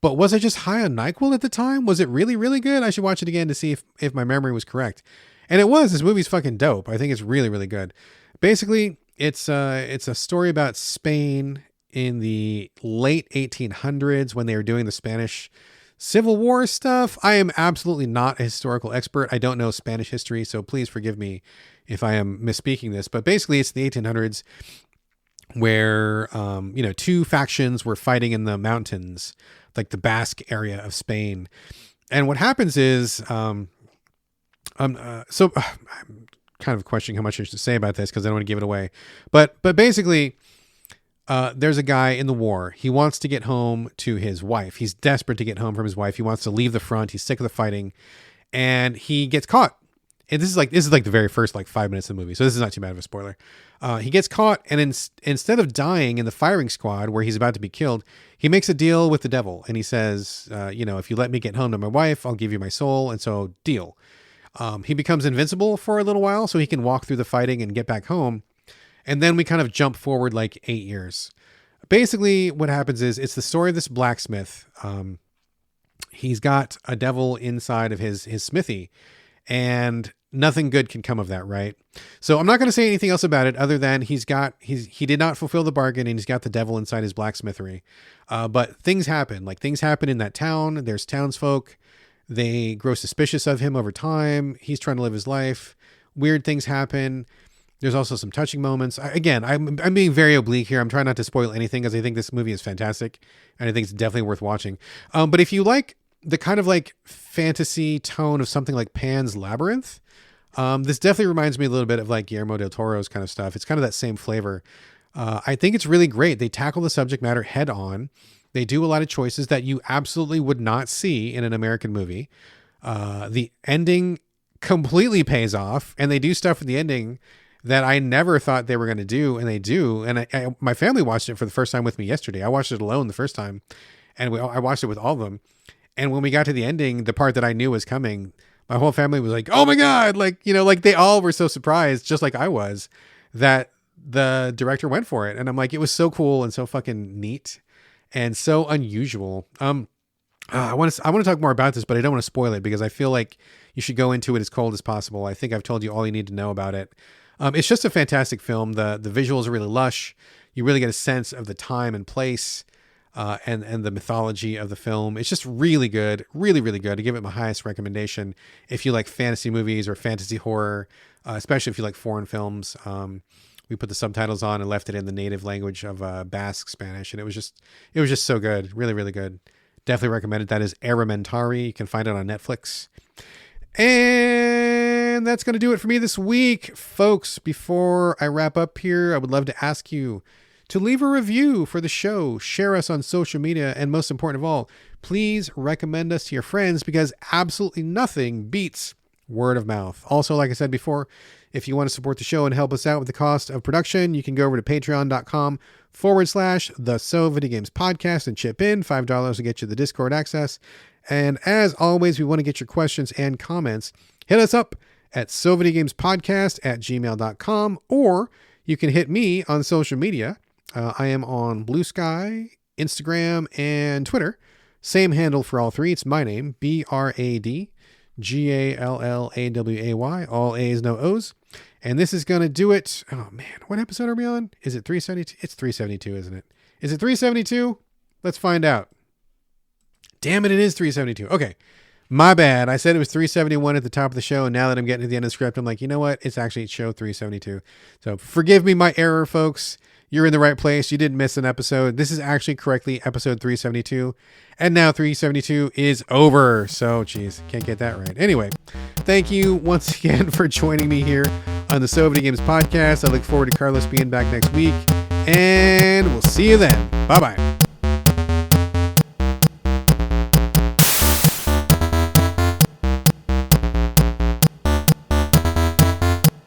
but was I just high on NyQuil at the time? Was it really, really good? I should watch it again to see if my memory was correct. And it was. This movie's fucking dope. I think it's really, really good. Basically, it's a story about Spain in the late 1800s when they were doing the Spanish Civil War stuff. I am absolutely not a historical expert. I don't know Spanish history, so please forgive me if I am misspeaking this. But basically, it's the 1800s where, two factions were fighting in the mountains, like the Basque area of Spain. And what happens is, I'm kind of questioning how much I should say about this because I don't want to give it away. But basically, there's a guy in the war. He wants to get home to his wife. He's desperate to get home from his wife. He wants to leave the front. He's sick of the fighting, and he gets caught. And this is like the very first like 5 minutes of the movie, so this is not too bad of a spoiler. He gets caught, and instead of dying in the firing squad where he's about to be killed, he makes a deal with the devil, and he says, if you let me get home to my wife, I'll give you my soul. And so, deal. He becomes invincible for a little while, so he can walk through the fighting and get back home. And then we kind of jump forward like 8 years. Basically, what happens is it's the story of this blacksmith. He's got a devil inside of his smithy, and nothing good can come of that, right? So I'm not going to say anything else about it other than he did not fulfill the bargain, and he's got the devil inside his blacksmithery. But things happen. Like, things happen in that town. There's townsfolk. They grow suspicious of him over time. He's trying to live his life. Weird things happen. There's also some touching moments. I'm being very oblique here. I'm trying not to spoil anything because I think this movie is fantastic and I think it's definitely worth watching. But if you like the kind of like fantasy tone of something like Pan's Labyrinth, this definitely reminds me a little bit of like Guillermo del Toro's kind of stuff. It's kind of that same flavor. I think it's really great. They tackle the subject matter head on. They do a lot of choices that you absolutely would not see in an American movie. The ending completely pays off, and they do stuff in the ending that I never thought they were going to do, and they do. And my family watched it for the first time with me yesterday. I watched it alone the first time, and I watched it with all of them. And when we got to the ending, the part that I knew was coming, my whole family was like, "Oh my God!" Like they all were so surprised, just like I was, that the director went for it. And I'm like, it was so cool and so fucking neat and so unusual. I want to talk more about this, but I don't want to spoil it because I feel like you should go into it as cold as possible. I think I've told you all you need to know about it. It's just a fantastic film. The visuals are really lush. You really get a sense of the time and place, and the mythology of the film. It's just really good, really, really good. I give it my highest recommendation if you like fantasy movies or fantasy horror, especially if you like foreign films. We put the subtitles on and left it in the native language of Basque Spanish, and it was just so good, really, really good. Definitely recommend it. That is Errementari. You can find it on Netflix. And that's going to do it for me this week, folks. Before I wrap up here, I would love to ask you to leave a review for the show, share us on social media, and most important of all, please recommend us to your friends because absolutely nothing beats word of mouth. Also, like I said before, if you want to support the show and help us out with the cost of production, you can go over to patreon.com/the So Video Games Podcast and chip in. $5 will get you the Discord access. And as always, we want to get your questions and comments hit us up at sovideogamespodcast@gmail.com, or you can hit me on social media. I am on Blue Sky, Instagram, and Twitter. Same handle for all three. It's my name, BradGallaway, all A's, no O's. And this is going to do it. Oh, man. What episode are we on? Is it 372? It's 372, isn't it? Is it 372? Let's find out. Damn it, it is 372. Okay. My bad. I said it was 371 at the top of the show, and now that I'm getting to the end of the script, I'm like, you know what? It's actually show 372. So forgive me my error, folks. You're in the right place. You didn't miss an episode. This is actually correctly episode 372. And now 372 is over. So, geez, can't get that right. Anyway, thank you once again for joining me here on the So Videogames podcast. I look forward to Carlos being back next week. And we'll see you then. Bye-bye.